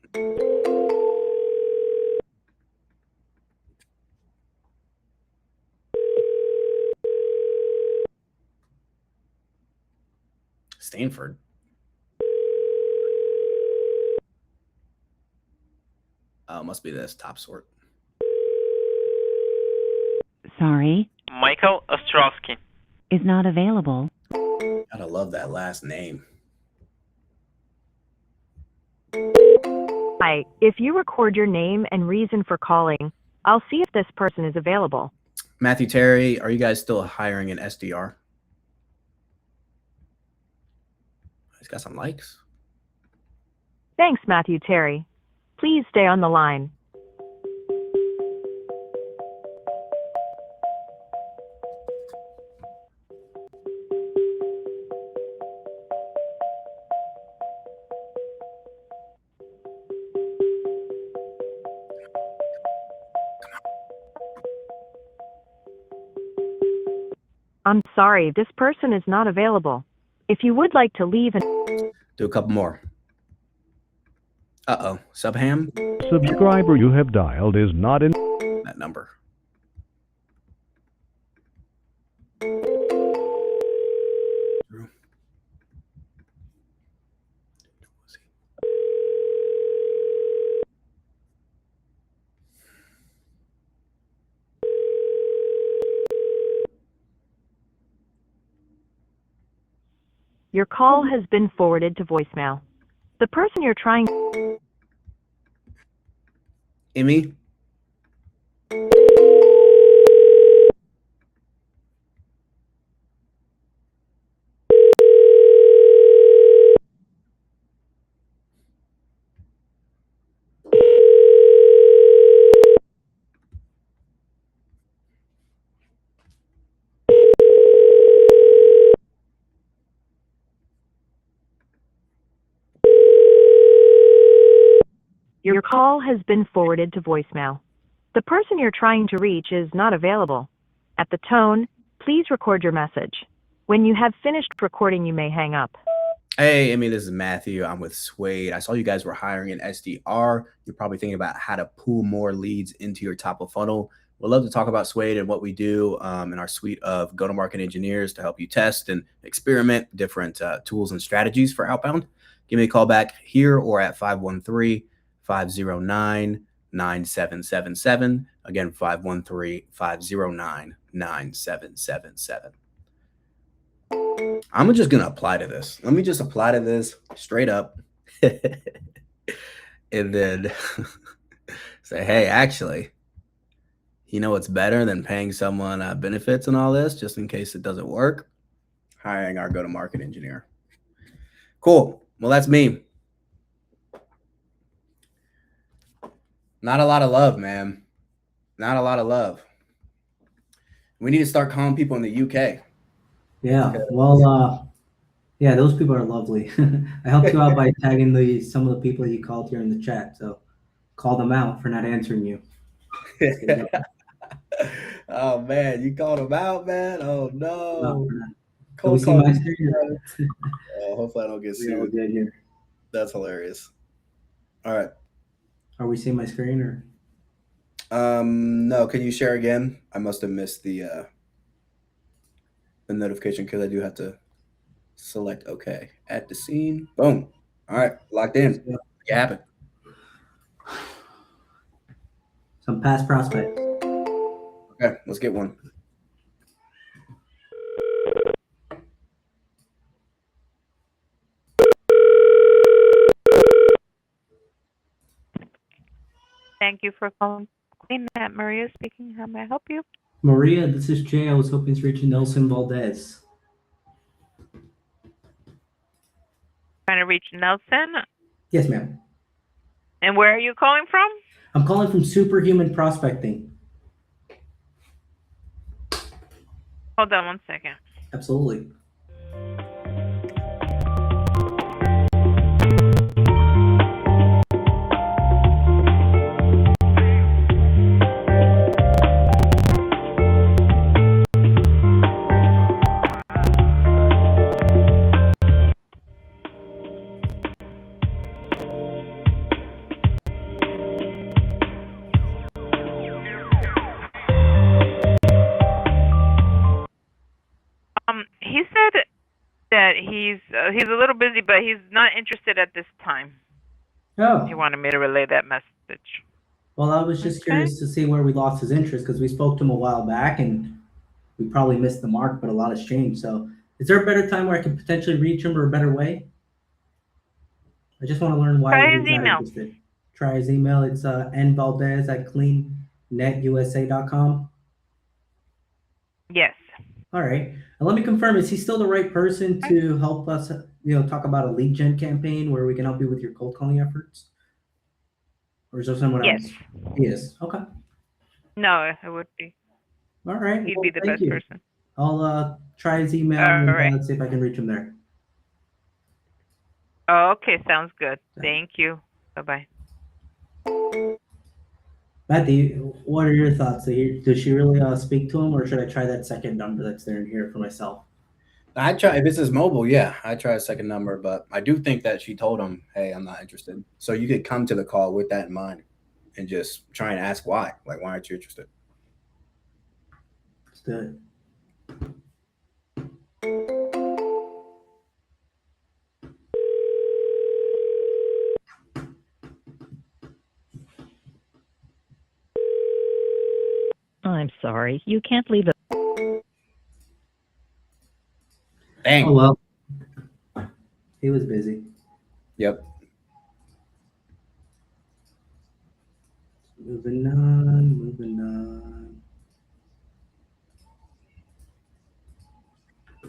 Speaker 1: Stanford. Oh, must be this top sort.
Speaker 4: Sorry,
Speaker 19: Michael Ostrowski
Speaker 4: is not available.
Speaker 1: Gotta love that last name.
Speaker 5: Hi. If you record your name and reason for calling, I'll see if this person is available.
Speaker 1: Matthew Terry, are you guys still hiring an SDR? He's got some likes.
Speaker 5: Thanks, Matthew Terry. Please stay on the line. I'm sorry, this person is not available. If you would like to leave an...
Speaker 1: Do a couple more. Uh-oh. Subham?
Speaker 14: Subscriber you have dialed is not in
Speaker 1: that number.
Speaker 5: Your call has been forwarded to voicemail. The person you're trying...
Speaker 1: Emmy?
Speaker 5: Your call has been forwarded to voicemail. The person you're trying to reach is not available. At the tone, please record your message. When you have finished recording, you may hang up.
Speaker 1: Hey, Emmy, this is Matthew. I'm with Suede. I saw you guys were hiring an SDR. You're probably thinking about how to pull more leads into your top of funnel. We'd love to talk about Suede and what we do in our suite of go-to-market engineers to help you test and experiment different tools and strategies for outbound. Give me a call back here or at 513-509-9777. Again, 513-509-9777. I'm just going to apply to this. Let me just apply to this straight up and then say, hey, actually, you know what's better than paying someone benefits and all this, just in case it doesn't work? Hiring our go-to-market engineer. Cool. Well, that's me. Not a lot of love, man. Not a lot of love. We need to start calling people in the UK.
Speaker 2: Yeah, well, yeah, those people are lovely. I helped you out by tagging some of the people you called here in the chat. So call them out for not answering you.
Speaker 1: Oh, man, you called them out, man? Oh, no.
Speaker 2: Can we see my screen?
Speaker 1: Oh, hopefully I don't get sued.
Speaker 2: Here.
Speaker 1: That's hilarious. All right.
Speaker 2: Are we seeing my screen or?
Speaker 1: No, can you share again? I must have missed the notification because I do have to select OK at the scene. Boom. All right, locked in. Make it happen.
Speaker 2: Some past prospects.
Speaker 1: Okay, let's get one.
Speaker 13: Thank you for calling Queen Net. Maria speaking. How may I help you?
Speaker 2: Maria, this is Jay. I was hoping to reach Nelson Valdez.
Speaker 13: Trying to reach Nelson.
Speaker 2: Yes, ma'am.
Speaker 13: And where are you calling from?
Speaker 2: I'm calling from Superhuman Prospecting.
Speaker 13: Hold on one second.
Speaker 2: Absolutely.
Speaker 13: He said that he's a little busy, but he's not interested at this time.
Speaker 2: Oh.
Speaker 13: He wanted me to relay that message.
Speaker 2: Well, I was just curious to see where we lost his interest because we spoke to him a while back and we probably missed the mark, but a lot has changed. So is there a better time where I can potentially reach him or a better way? I just want to learn why
Speaker 13: Try
Speaker 2: he's
Speaker 13: his
Speaker 2: not
Speaker 13: email.
Speaker 2: interested. Try his email. It's nvaldez@cleannetusa.com.
Speaker 13: Yes.
Speaker 2: All right. And let me confirm, is he still the right person to help us, talk about a lead gen campaign where we can help you with your cold calling efforts? Or is there someone else? He is. Okay.
Speaker 13: No, it would be.
Speaker 2: All right.
Speaker 13: He'd
Speaker 2: Well,
Speaker 13: be the
Speaker 2: thank
Speaker 13: best
Speaker 2: you.
Speaker 13: person.
Speaker 2: I'll try his email
Speaker 13: All
Speaker 2: and
Speaker 13: right.
Speaker 2: see if I can reach him there.
Speaker 13: Oh, okay, sounds good. Thank you. Bye-bye.
Speaker 2: Matthew, what are your thoughts? Does she really speak to him, or should I try that second number that's there in here for myself?
Speaker 1: I try, if this is mobile, yeah, I try a second number, but I do think that she told him, hey, I'm not interested. So you could come to the call with that in mind and just try and ask why. Like, why aren't you interested?
Speaker 2: Let's do it.
Speaker 20: I'm sorry, you can't leave a...
Speaker 1: Dang.
Speaker 2: Oh, well. He was busy.
Speaker 1: Yep.
Speaker 2: Moving on.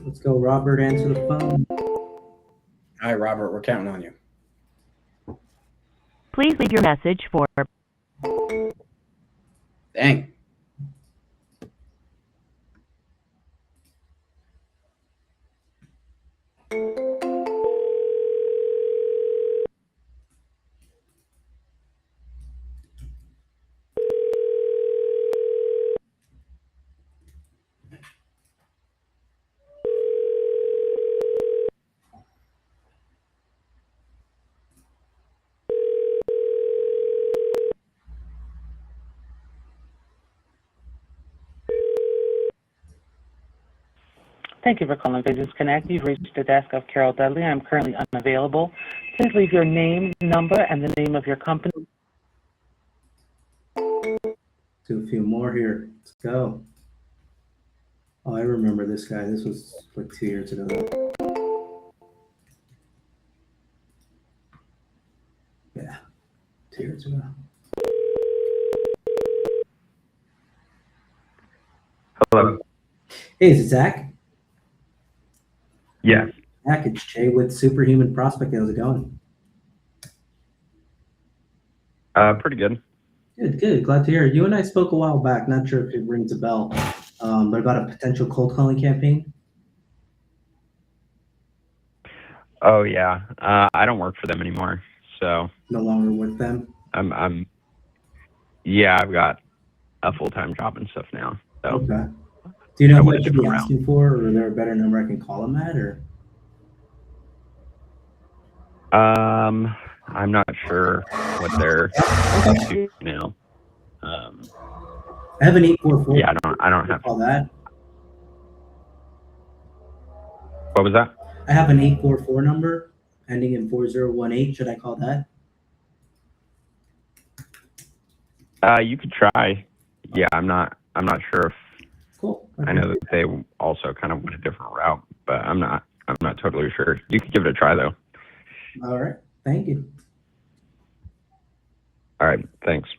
Speaker 2: Let's go, Robert, answer the phone.
Speaker 1: All right, Robert, we're counting on you.
Speaker 5: Please leave your message for...
Speaker 1: Dang.
Speaker 21: Thank you for calling Business Connect. You've reached the desk of Carol Dudley. I'm currently unavailable. Please leave your name, number, and the name of your company.
Speaker 2: Do a few more here. Let's go. Oh, I remember this guy. This was like 2 years ago. Yeah, 2 years ago.
Speaker 22: Hello.
Speaker 2: Hey, is it Zach?
Speaker 22: Yes.
Speaker 2: Zach, it's Jay with Superhuman Prospect. How's it going?
Speaker 22: Pretty good.
Speaker 2: Good, good. Glad to hear. You and I spoke a while back. Not sure if it rings a bell, but about a potential cold calling campaign.
Speaker 22: Oh yeah. I don't work for them anymore, so
Speaker 2: No longer with them.
Speaker 22: Yeah, I've got a full-time job and stuff now. So
Speaker 2: Okay. Do you know
Speaker 22: I
Speaker 2: what
Speaker 22: went
Speaker 2: I
Speaker 22: a
Speaker 2: should be
Speaker 22: different route.
Speaker 2: asking for, or is there a better number I can call them at, or?
Speaker 22: I'm not sure what they're up to now.
Speaker 2: I have an 844.
Speaker 22: Yeah, I don't have.
Speaker 2: Call that.
Speaker 22: What was that?
Speaker 2: I have an 844 number ending in 4018. Should I call that?
Speaker 22: You could try. Yeah, I'm not sure if.
Speaker 2: Cool.
Speaker 22: I know that they also kind of went a different route, but I'm not totally sure. You could give it a try though.
Speaker 2: All right. Thank you.
Speaker 22: All right, thanks.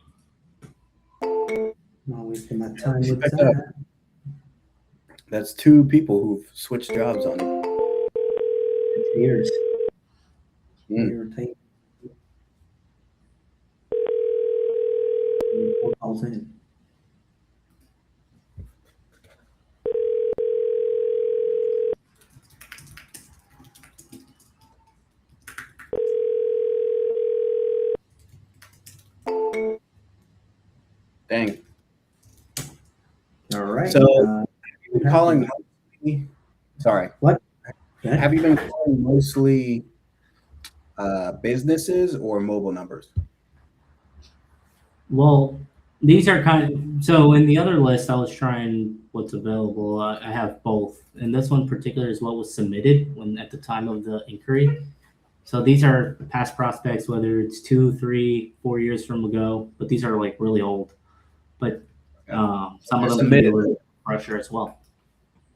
Speaker 2: Not wasting my time with
Speaker 1: That's,
Speaker 2: that.
Speaker 1: That's two people who've switched jobs on you.
Speaker 2: It's years.
Speaker 1: Mm.
Speaker 2: Irritating. 4 calls in.
Speaker 1: Dang.
Speaker 2: All right.
Speaker 1: So, have you been calling mostly, sorry.
Speaker 2: What?
Speaker 1: Have you been calling mostly businesses or mobile numbers?
Speaker 2: Well, these are so in the other list, I was trying what's available. I have both, and this one in particular is what was submitted when at the time of the inquiry. So these are past prospects, whether it's 2, 3, 4 years from ago, but these are like really old. But some of them can be a little fresher as well.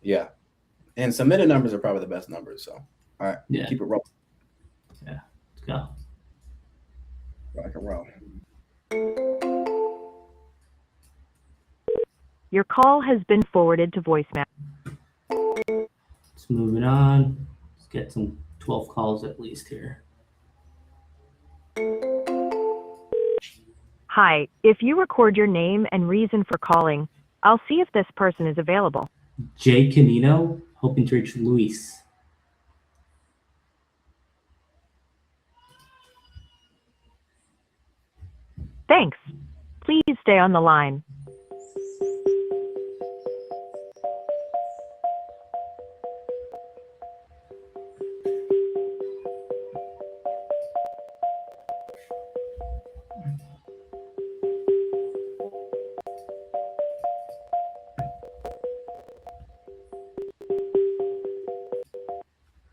Speaker 1: Yeah. And submitted numbers are probably the best numbers. So, all right.
Speaker 2: Yeah.
Speaker 1: Keep it rolling.
Speaker 2: Yeah. Let's go.
Speaker 1: Rock and roll.
Speaker 5: Your call has been forwarded to voicemail.
Speaker 2: Let's move it on. Let's get some 12 calls at least here.
Speaker 5: Hi, if you record your name and reason for calling, I'll see if this person is available.
Speaker 2: Jay Canino, hoping to reach Luis.
Speaker 5: Thanks. Please stay on the line.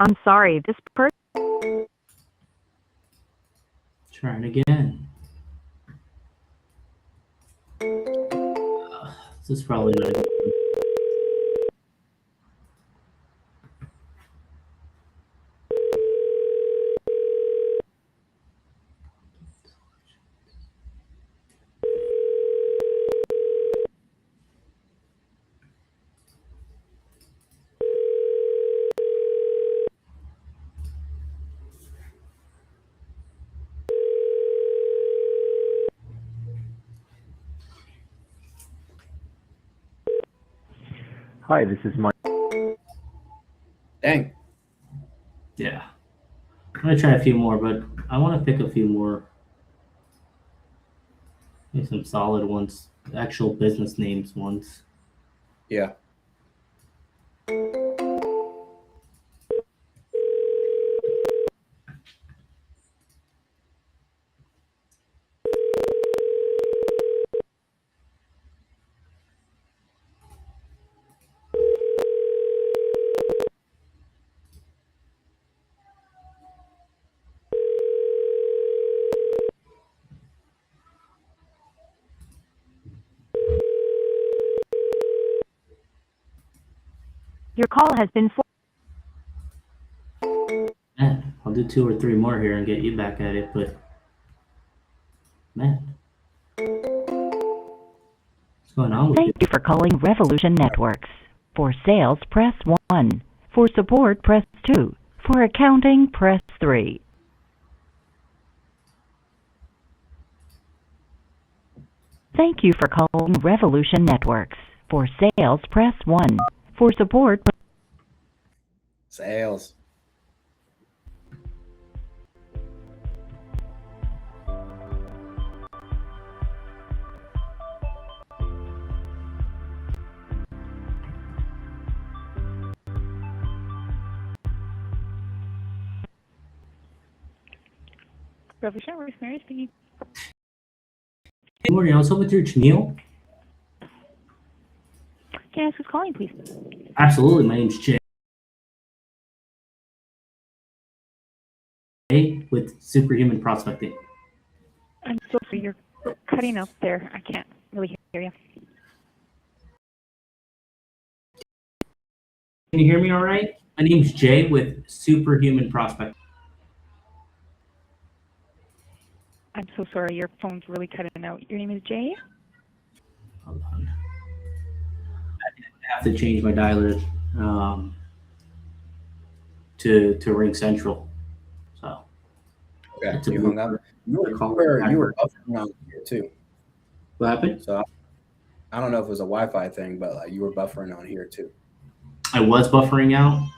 Speaker 5: I'm sorry, this person.
Speaker 2: Trying again. This is probably not good.
Speaker 18: Hi, this is Mike.
Speaker 1: Dang.
Speaker 2: Yeah. I'm gonna try a few more, but I want to pick a few more. Maybe some solid ones, actual business names ones.
Speaker 1: Yeah.
Speaker 5: Your call has been
Speaker 2: Man, I'll do 2 or 3 more here and get you back at it, but man. What's going on with you?
Speaker 20: Thank you for calling Revolution Networks. For sales, press 1. For support, press 2. For accounting, press 3. Thank you for calling Revolution Networks. For sales, press 1. For support,
Speaker 1: Sales.
Speaker 3: Revolution, Rosemary speaking.
Speaker 2: Good morning. I was hoping to reach Neil.
Speaker 3: Can I ask who's calling, please?
Speaker 2: Absolutely. My name's Jay with Superhuman Prospecting.
Speaker 3: I'm so sorry, you're cutting up there. I can't really hear you.
Speaker 2: Can you hear me all right? My name's Jay with Superhuman Prospecting.
Speaker 3: I'm so sorry, your phone's really cutting out. Your name is Jay?
Speaker 2: Hold on. I have to change my dialer to Ring Central. So
Speaker 1: Okay, you hung up. You were buffering on here too.
Speaker 2: What happened?
Speaker 1: So I don't know if it was a Wi-Fi thing, but like you were buffering on here too.
Speaker 2: I was buffering out.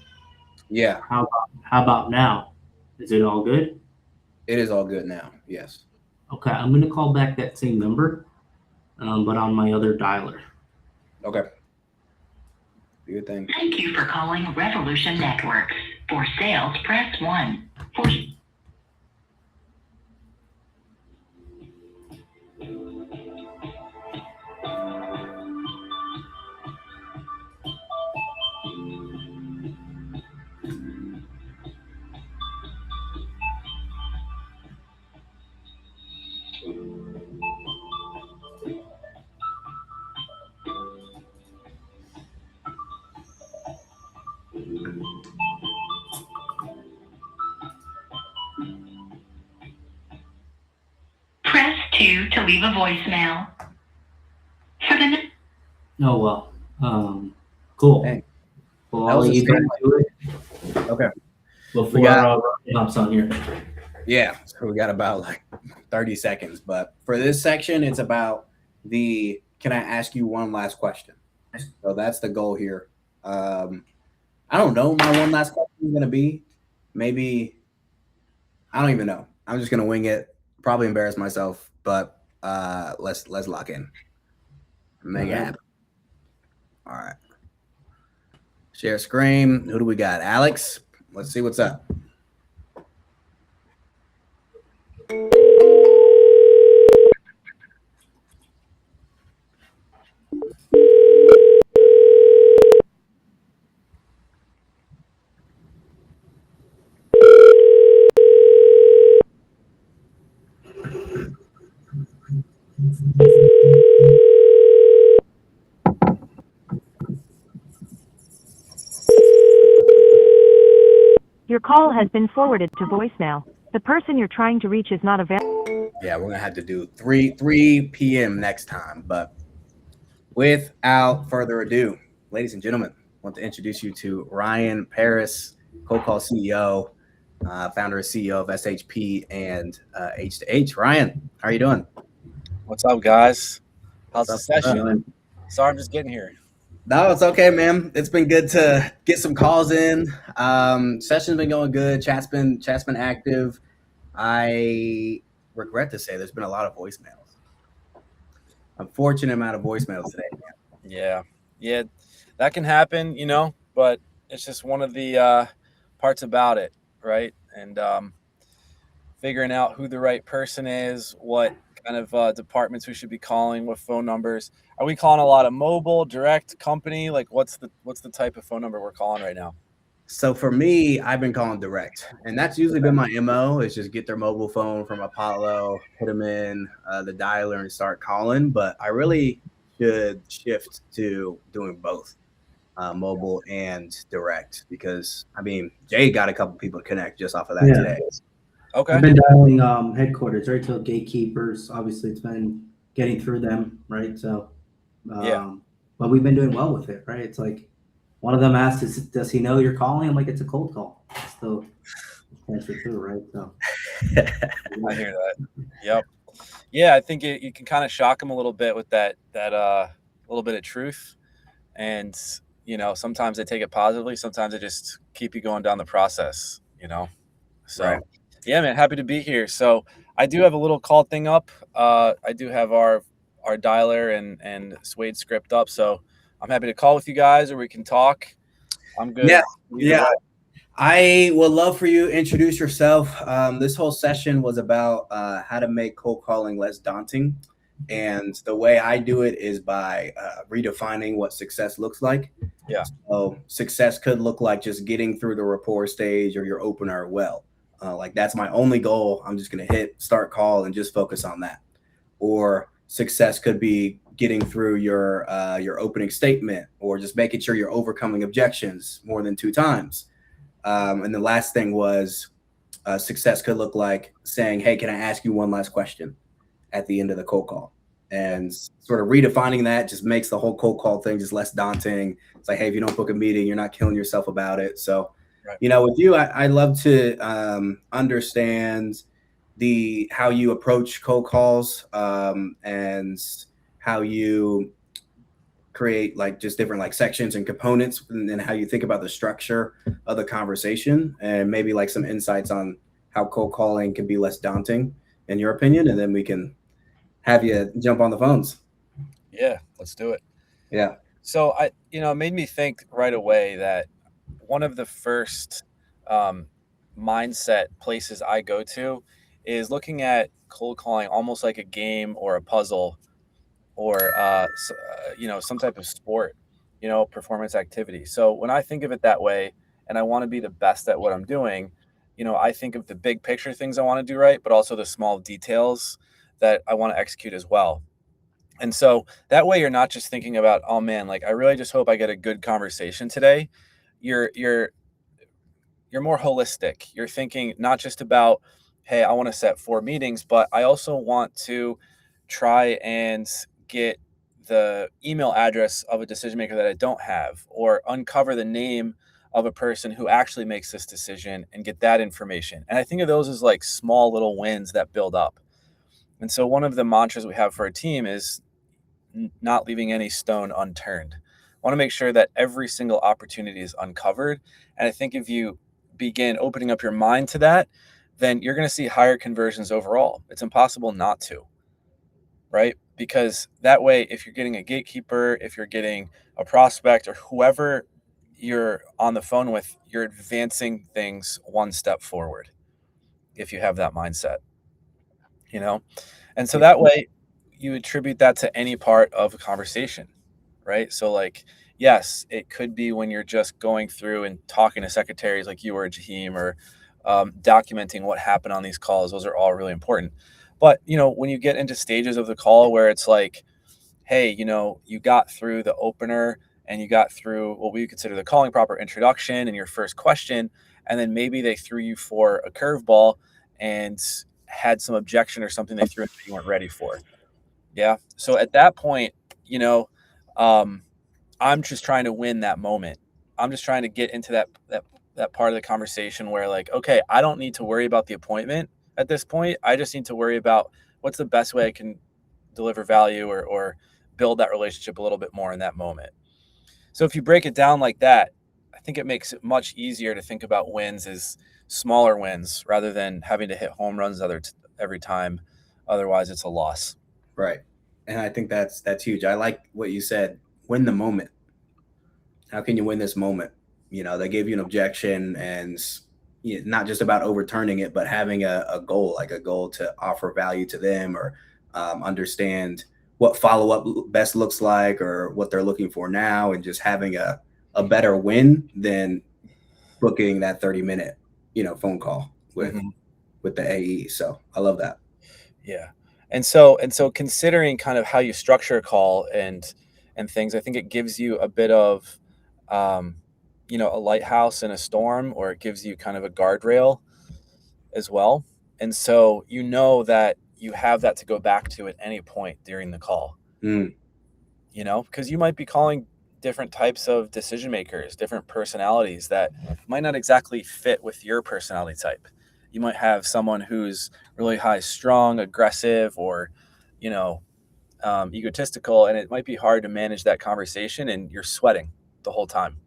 Speaker 1: Yeah.
Speaker 2: How about now? Is it all good?
Speaker 1: It is all good now. Yes.
Speaker 2: Okay, I'm gonna call back that same number, but on my other dialer.
Speaker 1: Okay. Good thing.
Speaker 20: Thank you for calling Revolution Networks. For sales, press 1. For press 2 to leave a voicemail. For the
Speaker 2: Oh well. Cool.
Speaker 1: Hey.
Speaker 2: Well,
Speaker 1: That
Speaker 2: I'll
Speaker 1: was
Speaker 2: let
Speaker 1: a
Speaker 2: you get
Speaker 1: scam.
Speaker 2: to it
Speaker 1: Okay.
Speaker 2: before
Speaker 1: We got-
Speaker 2: Ryan hops on here.
Speaker 1: Yeah, so we got about like 30 seconds. But for this section, it's about can I ask you one last question? So that's the goal here. I don't know my one last question is going to be. Maybe, I don't even know. I'm just going to wing it. Probably embarrass myself, but let's lock in. Make it happen. All right. Share screen. Who do we got? Alex? Let's see what's up.
Speaker 5: Your call has been forwarded to voicemail. The person you're trying to reach is not available.
Speaker 1: Yeah, we're gonna have to do 3 p.m. next time. But without further ado, ladies and gentlemen, I want to introduce you to Ryan Paris, Cold Call CEO, founder and CEO of SHP and H2H. Ryan, how are you doing?
Speaker 8: What's up, guys? How's the
Speaker 1: What's up?
Speaker 8: session? Sorry, I'm just getting here.
Speaker 1: No, it's okay, man. It's been good to get some calls in. Session's been going good. Chat's been active. I regret to say there's been a lot of voicemails. Unfortunate amount of voicemails today, man.
Speaker 8: Yeah, that can happen, but it's just one of the parts about it, right? And figuring out who the right person is, what kind of departments we should be calling, what phone numbers. Are we calling a lot of mobile, direct, company? Like, what's the type of phone number we're calling right now?
Speaker 1: So for me, I've been calling direct, and that's usually been my MO is just get their mobile phone from Apollo, put them in the dialer and start calling. But I really should shift to doing both. mobile and direct, because I mean, Jay got a couple people to connect just off of that
Speaker 2: Yeah.
Speaker 1: today.
Speaker 8: Okay.
Speaker 2: I've been dialing headquarters, right? So gatekeepers, obviously, it's been getting through them, right? So,
Speaker 8: Yeah.
Speaker 2: but we've been doing well with it, right? It's like one of them asked, "Does he know you're calling?" I'm like, "It's a cold call." Still transfer through, right? So
Speaker 8: I hear that. Yep. Yeah, I think you can kind of shock them a little bit with that little bit of truth, and sometimes they take it positively, sometimes they just keep you going down the process. So
Speaker 1: Right.
Speaker 8: yeah, man, happy to be here. So I do have a little call thing up. I do have our dialer and Suede script up, so I'm happy to call with you guys, or we can talk. I'm good.
Speaker 1: Yeah.
Speaker 8: either
Speaker 1: Yeah.
Speaker 8: way.
Speaker 1: I would love for you to introduce yourself. This whole session was about how to make cold calling less daunting. And the way I do it is by redefining what success looks like.
Speaker 8: Yeah.
Speaker 1: So success could look like just getting through the rapport stage or your opener well. Like that's my only goal. I'm just going to hit start call and just focus on that. Or success could be getting through your opening statement, or just making sure you're overcoming objections more than 2 times. And the last thing was success could look like saying, "Hey, can I ask you one last question?" at the end of the cold call. And sort of redefining that just makes the whole cold call thing just less daunting. It's like, hey, if you don't book a meeting, you're not killing yourself about it. So, with you, I love to understand how you approach cold calls and how you create like just different like sections and components, and then how you think about the structure of the conversation, and maybe like some insights on how cold calling can be less daunting in your opinion, and then we can have you jump on the phones.
Speaker 8: Yeah, let's do it.
Speaker 1: Yeah.
Speaker 8: So it made me think right away that one of the first mindset places I go to is looking at cold calling almost like a game or a puzzle, or some type of sport, performance activity. So when I think of it that way, and I want to be the best at what I'm doing, I think of the big picture things I want to do right, but also the small details that I want to execute as well. And so that way you're not just thinking about, oh man, like I really just hope I get a good conversation today. You're more holistic. You're thinking not just about, hey, I want to set 4 meetings, but I also want to try and get the email address of a decision maker that I don't have, or uncover the name of a person who actually makes this decision and get that information. And I think of those as like small little wins that build up. And so one of the mantras we have for our team is not leaving any stone unturned. I want to make sure that every single opportunity is uncovered. And I think if you begin opening up your mind to that, then you're going to see higher conversions overall. It's impossible not to, right? Because that way, if you're getting a gatekeeper, if you're getting a prospect, or whoever you're on the phone with, you're advancing things one step forward if you have that mindset, And so that way you attribute that to any part of a conversation, right? So like, yes, it could be when you're just going through and talking to secretaries like you or Jaheim, or documenting what happened on these calls. Those are all really important. But, when you get into stages of the call where it's like, hey, you got through the opener and you got through what we consider the calling proper introduction and your first question, and then maybe they threw you for a curveball and had some objection or something they threw in that you weren't ready for. Yeah. So at that point, I'm just trying to win that moment. I'm just trying to get into that part of the conversation where like, okay, I don't need to worry about the appointment at this point. I just need to worry about what's the best way I can deliver value or build that relationship a little bit more in that moment. So if you break it down like that, I think it makes it much easier to think about wins as smaller wins rather than having to hit home runs every time. Otherwise, it's a loss.
Speaker 1: Right. And I think that's huge. I like what you said. Win the moment. How can you win this moment? They gave you an objection, and not just about overturning it, but having a goal, like a goal to offer value to them, or understand what follow-up best looks like, or what they're looking for now, and just having a better win than booking that 30-minute, phone call with the AE. So I love that.
Speaker 8: Yeah. And so considering kind of how you structure a call and things, I think it gives you a bit of you know, a lighthouse in a storm, or it gives you kind of a guardrail as well. And so you know that you have that to go back to at any point during the call.
Speaker 1: Mm.
Speaker 8: You know, because you might be calling different types of decision makers, different personalities that might not exactly fit with your personality type. You might have someone who's really high strung, aggressive, or, you know, egotistical, and it might be hard to manage that conversation and you're sweating the whole time.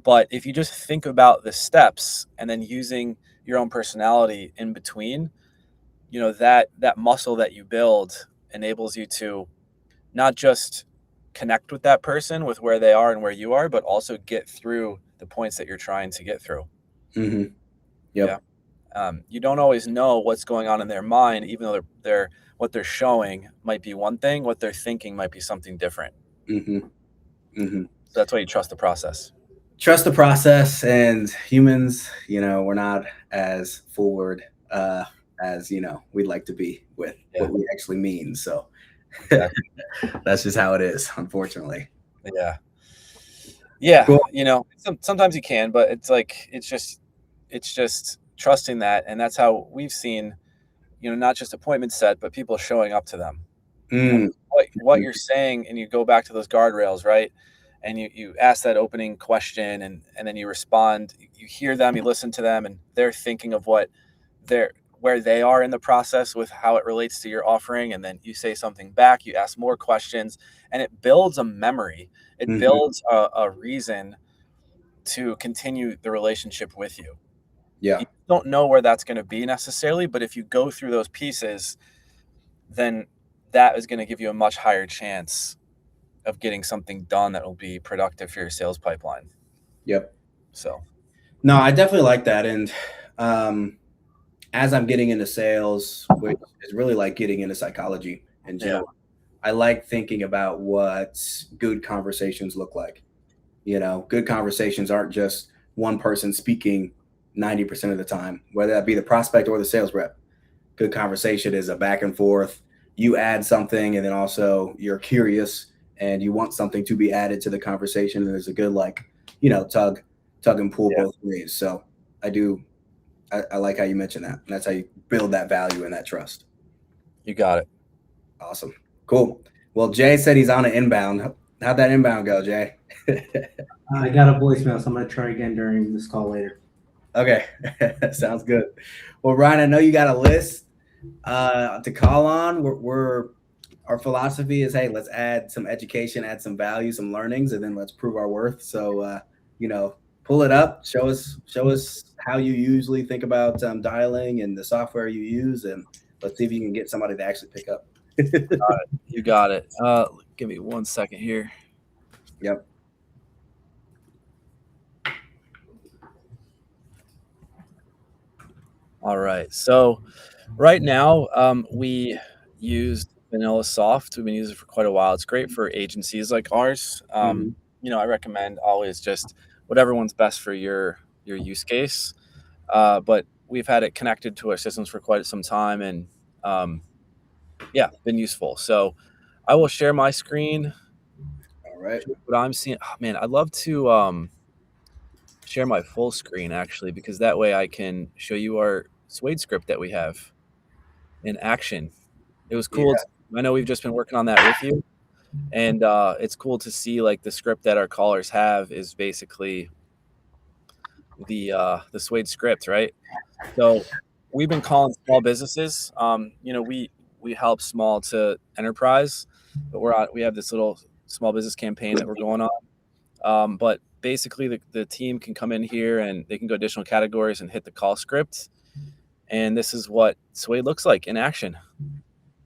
Speaker 8: But if you just think about the steps and then using your own personality in between, you know, that muscle that you build enables you to not just connect with that person with where they are and where you are, but also get through the points that you're trying to get through.
Speaker 1: Mm-hmm. Yep.
Speaker 8: Yeah. You don't always know what's going on in their mind, even though they're what they're showing might be one thing, what they're thinking might be something different.
Speaker 1: Mm-hmm. Mm-hmm.
Speaker 8: So that's why you trust the process.
Speaker 1: Trust the process, and humans, you know, we're not as forward as, you know, we'd like to be with what we actually mean. So that's just how it is, unfortunately.
Speaker 8: Yeah. Yeah.
Speaker 1: Cool.
Speaker 8: You know, sometimes you can, but it's like, it's just trusting that. And that's how we've seen, you know, not just appointments set, but people showing up to them.
Speaker 1: Mm.
Speaker 8: What you're saying, and you go back to those guardrails, right? And you ask that opening question, and then you respond, you hear them, you listen to them, and they're thinking of where they are in the process with how it relates to your offering. And then you say something back, you ask more questions, and it builds a memory. It
Speaker 1: Mm-hmm.
Speaker 8: builds a reason to continue the relationship with you.
Speaker 1: Yeah.
Speaker 8: You don't know where that's going to be necessarily, but if you go through those pieces, then that is going to give you a much higher chance of getting something done that will be productive for your sales pipeline.
Speaker 1: Yep.
Speaker 8: So,
Speaker 1: no, I definitely like that. And as I'm getting into sales, which is really like getting into psychology in general, I like thinking about what good conversations look like. You know, good conversations aren't just one person speaking 90% of the time, whether that be the prospect or the sales rep. Good conversation is a back and forth. You add something, and then also you're curious and you want something to be added to the conversation. And there's a good, like, you know, tug and pull both ways. So I like how you mentioned that. And that's how you build that value and that trust.
Speaker 8: You got it.
Speaker 1: Awesome. Cool. Well, Jay said he's on an inbound. How'd that inbound go, Jay?
Speaker 2: I got a voicemail, so I'm going to try again during this call later.
Speaker 1: Okay. Sounds good. Well, Ryan, I know you got a list to call on. Our philosophy is, hey, let's add some education, add some value, some learnings, and then let's prove our worth. So, you know, pull it up, show us how you usually think about dialing and the software you use, and let's see if you can get somebody to actually pick up.
Speaker 8: You got it. Give me 1 second here.
Speaker 1: Yep.
Speaker 8: All right. So right now, we use VanillaSoft. We've been using it for quite a while. It's great for agencies like ours. You know, I recommend always just whatever one's best for your use case. But we've had it connected to our systems for quite some time, and yeah, been useful. So I will share my screen.
Speaker 1: All right.
Speaker 8: What I'm seeing, oh, man, I'd love to share my full screen actually, because that way I can show you our Suede script that we have in action. It was cool.
Speaker 1: Yeah.
Speaker 8: I know we've just been working on that with you, and it's cool to see like the script that our callers have is basically the Suede script, right? So we've been calling small businesses. You know, we help small to enterprise, but we have this little small business campaign that we're going on. But basically the team can come in here and they can go additional categories and hit the call script. And this is what Suede looks like in action.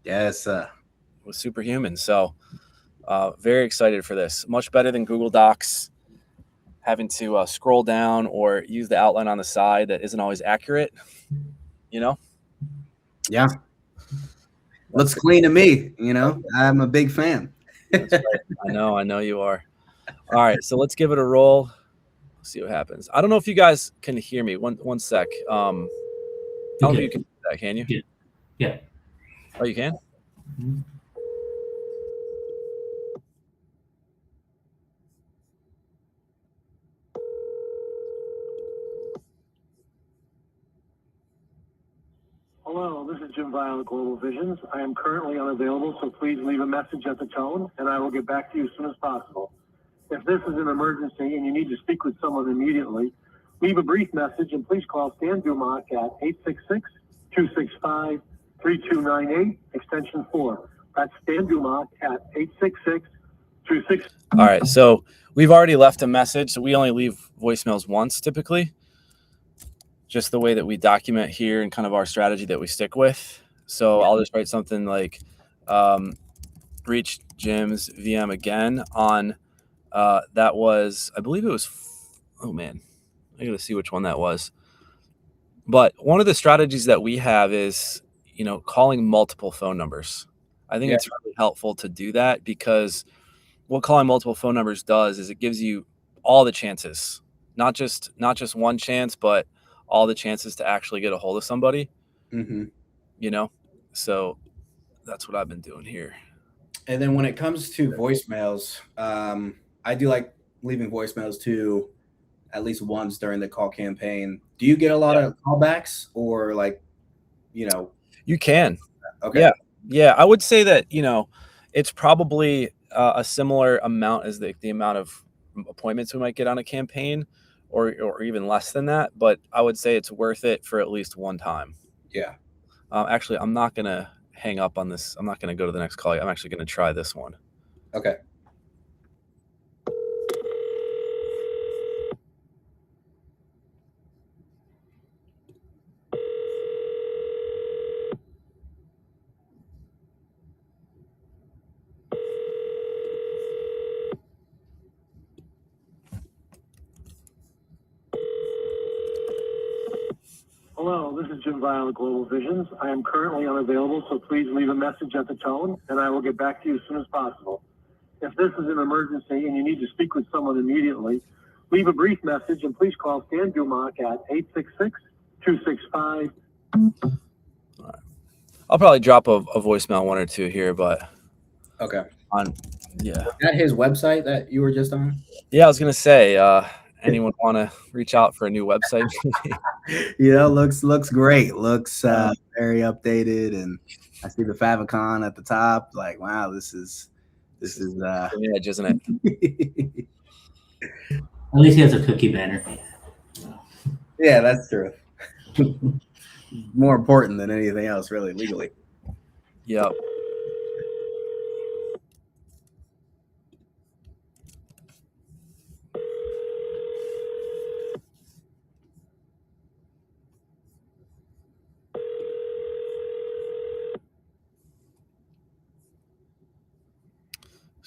Speaker 1: Yes.
Speaker 8: With Superhuman. So very excited for this. Much better than Google Docs, having to scroll down or use the outline on the side that isn't always accurate, you know?
Speaker 1: Yeah. Looks clean to me, you know? I'm a big fan.
Speaker 8: That's right. I know you are. All right, so let's give it a roll. Let's see what happens. I don't know if you guys can hear me. One sec. I don't know if you can do that, can you?
Speaker 2: Yeah.
Speaker 8: Oh, you can?
Speaker 2: Mm-hmm.
Speaker 7: Jim Violet, Global Visions. I am currently unavailable, so please leave a message at the tone, and I will get back to you as soon as possible. If this is an emergency and you need to speak with someone immediately, leave a brief message and please call Stan Dumock at 866-265-3298, extension 4. That's Stan Dumock at 866-265.
Speaker 8: All right, so we've already left a message. So we only leave voicemails once typically, just the way that we document here and kind of our strategy that we stick with. So I'll just write something like reach Jim's VM again on that was, I believe it was, oh man, I got to see which one that was. But one of the strategies that we have is, you know, calling multiple phone numbers. I think it's really helpful to do that because what calling multiple phone numbers does is it gives you all the chances, not just one chance, but all the chances to actually get a hold of somebody, you know? So that's what I've been doing here.
Speaker 1: And then when it comes to voicemails, I do like leaving voicemails too, at least once during the call campaign. Do you get a lot of callbacks or like, you know?
Speaker 8: You can.
Speaker 1: Okay.
Speaker 8: Yeah. I would say that, you know, it's probably a similar amount as the amount of appointments we might get on a campaign or even less than that. But I would say it's worth it for at least one time.
Speaker 1: Yeah.
Speaker 8: Actually, I'm not going to hang up on this. I'm not going to go to the next call. I'm actually going to try this one.
Speaker 1: Okay.
Speaker 7: Hello, this is Jim Violet, Global Visions. I am currently unavailable, so please leave a message at the tone, and I will get back to you as soon as possible. If this is an emergency and you need to speak with someone immediately, leave a brief message and please call Stan Dumock at 866-265.
Speaker 8: I'll probably drop a voicemail, one or two here, but
Speaker 1: okay.
Speaker 8: Is
Speaker 1: that his website that you were just on?
Speaker 8: Yeah, I was gonna say, anyone want to reach out for a new website?
Speaker 1: You know, looks great. Looks very updated, and I see the favicon at the top. Like, wow, this is
Speaker 8: the edge, isn't it?
Speaker 2: At least he has a cookie banner.
Speaker 1: Yeah, that's true. More important than anything else, really, legally.
Speaker 8: Yep.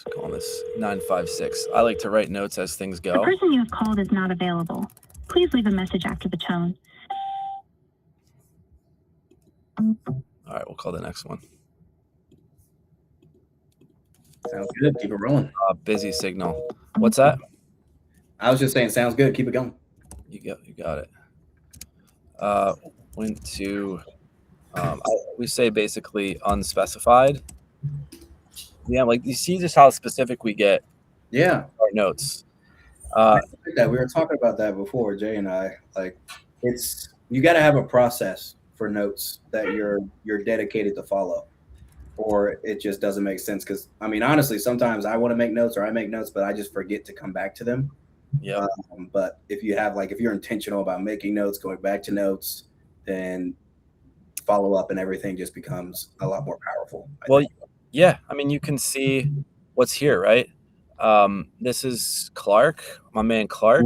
Speaker 8: Let's call this 956. I like to write notes as things go.
Speaker 9: The person you have called is not available. Please leave a message after the tone.
Speaker 8: All right, we'll call the next one.
Speaker 1: Sounds good. Keep it rolling.
Speaker 8: Busy signal. What's that?
Speaker 1: I was just saying, sounds good. Keep it going.
Speaker 8: You got it. Went to, we say basically unspecified. Yeah, like you see just how specific we get.
Speaker 1: Yeah.
Speaker 8: Our notes.
Speaker 1: We were talking about that before, Jay and I. Like, you got to have a process for notes that you're dedicated to follow, or it just doesn't make sense. Because I mean, honestly, sometimes I want to make notes or I make notes, but I just forget to come back to them.
Speaker 8: Yeah.
Speaker 1: But if you're intentional about making notes, going back to notes, then follow up and everything just becomes a lot more powerful.
Speaker 8: Yeah. I mean, you can see what's here, right? This is Clark, my man Clark.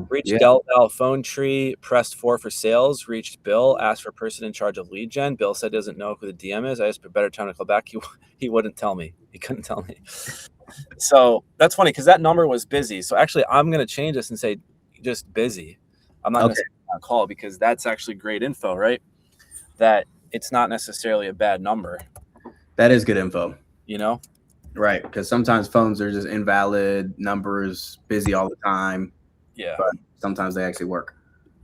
Speaker 8: Reached Del phone tree, pressed 4 for sales, reached Bill, asked for person in charge of lead gen. Bill said doesn't know who the DM is. I asked for a better time to call back. He wouldn't tell me. He couldn't tell me. So that's funny because that number was busy. So actually, I'm going to change this and say just busy. I'm not going to say on call because that's actually great info, right? That it's not necessarily a bad number.
Speaker 1: That is good info.
Speaker 8: You know?
Speaker 1: Right, because sometimes phones are just invalid numbers, busy all the time.
Speaker 8: Yeah.
Speaker 1: But sometimes they actually work.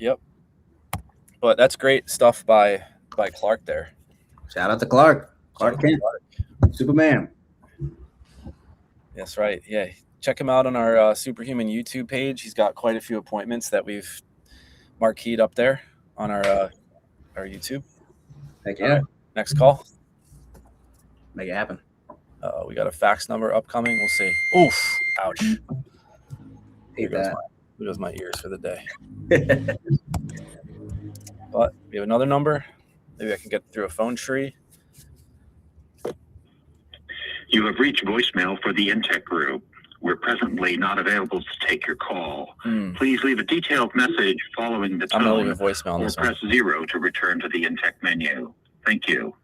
Speaker 8: Yep. But that's great stuff by Clark there.
Speaker 1: Shout out to Clark. Clark Kent. Superman.
Speaker 8: That's right. Yeah. Check him out on our Superhuman YouTube page. He's got quite a few appointments that we've marqueed up there on our YouTube.
Speaker 1: Heck yeah.
Speaker 8: Next call.
Speaker 1: Make it happen.
Speaker 8: We got a fax number upcoming. We'll see. Oof. Ouch. Here goes my ears for the day. But we have another number. Maybe I can get through a phone tree.
Speaker 10: You have reached voicemail for the Intech Group. We're presently not available to take your call. Please leave a detailed message following the tone.
Speaker 8: I'm going to leave a voicemail on
Speaker 10: or
Speaker 8: this one.
Speaker 10: press 0 to return to the Intech menu. Thank you.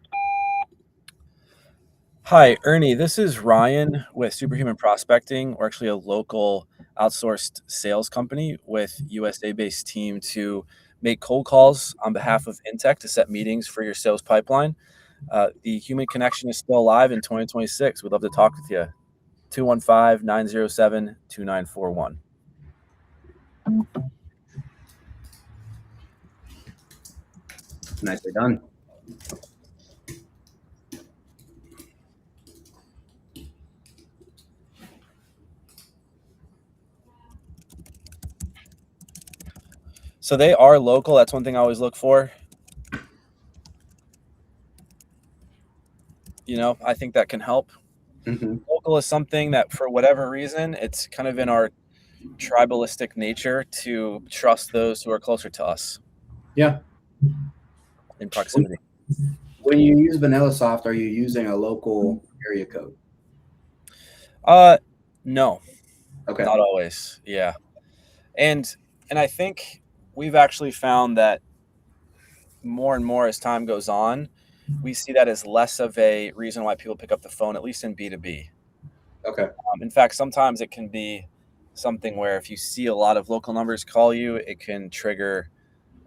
Speaker 8: Hi, Ernie. This is Ryan with Superhuman Prospecting. We're actually a local outsourced sales company with USA-based team to make cold calls on behalf of Intech to set meetings for your sales pipeline. The human connection is still alive in 2026. We'd love to talk with you. 215-907-2941.
Speaker 1: Nicely done.
Speaker 8: So they are local. That's one thing I always look for. You know, I think that can help. Local is something that, for whatever reason, it's kind of in our tribalistic nature to trust those who are closer to us.
Speaker 1: Yeah.
Speaker 8: In proximity.
Speaker 1: When you use VanillaSoft, are you using a local area code?
Speaker 8: No.
Speaker 1: Okay.
Speaker 8: Not always. Yeah. And I think we've actually found that more and more as time goes on, we see that as less of a reason why people pick up the phone, at least in B2B.
Speaker 1: Okay.
Speaker 8: In fact, sometimes it can be something where if you see a lot of local numbers call you, it can trigger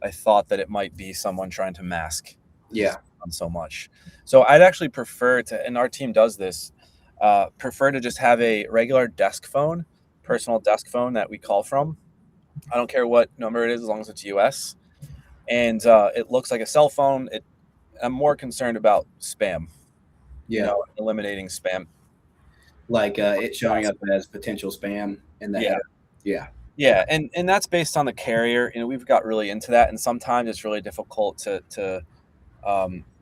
Speaker 8: a thought that it might be someone trying to mask.
Speaker 1: Yeah.
Speaker 8: On so much. So I'd actually prefer to, and our team does this, prefer to just have a regular desk phone, personal desk phone that we call from. I don't care what number it is as long as it's US. And it looks like a cell phone. I'm more concerned about spam.
Speaker 1: Yeah.
Speaker 8: You know, eliminating spam.
Speaker 1: Like it showing up as potential spam in the header. Yeah.
Speaker 8: Yeah, and that's based on the carrier. You know, we've got really into that, and sometimes it's really difficult to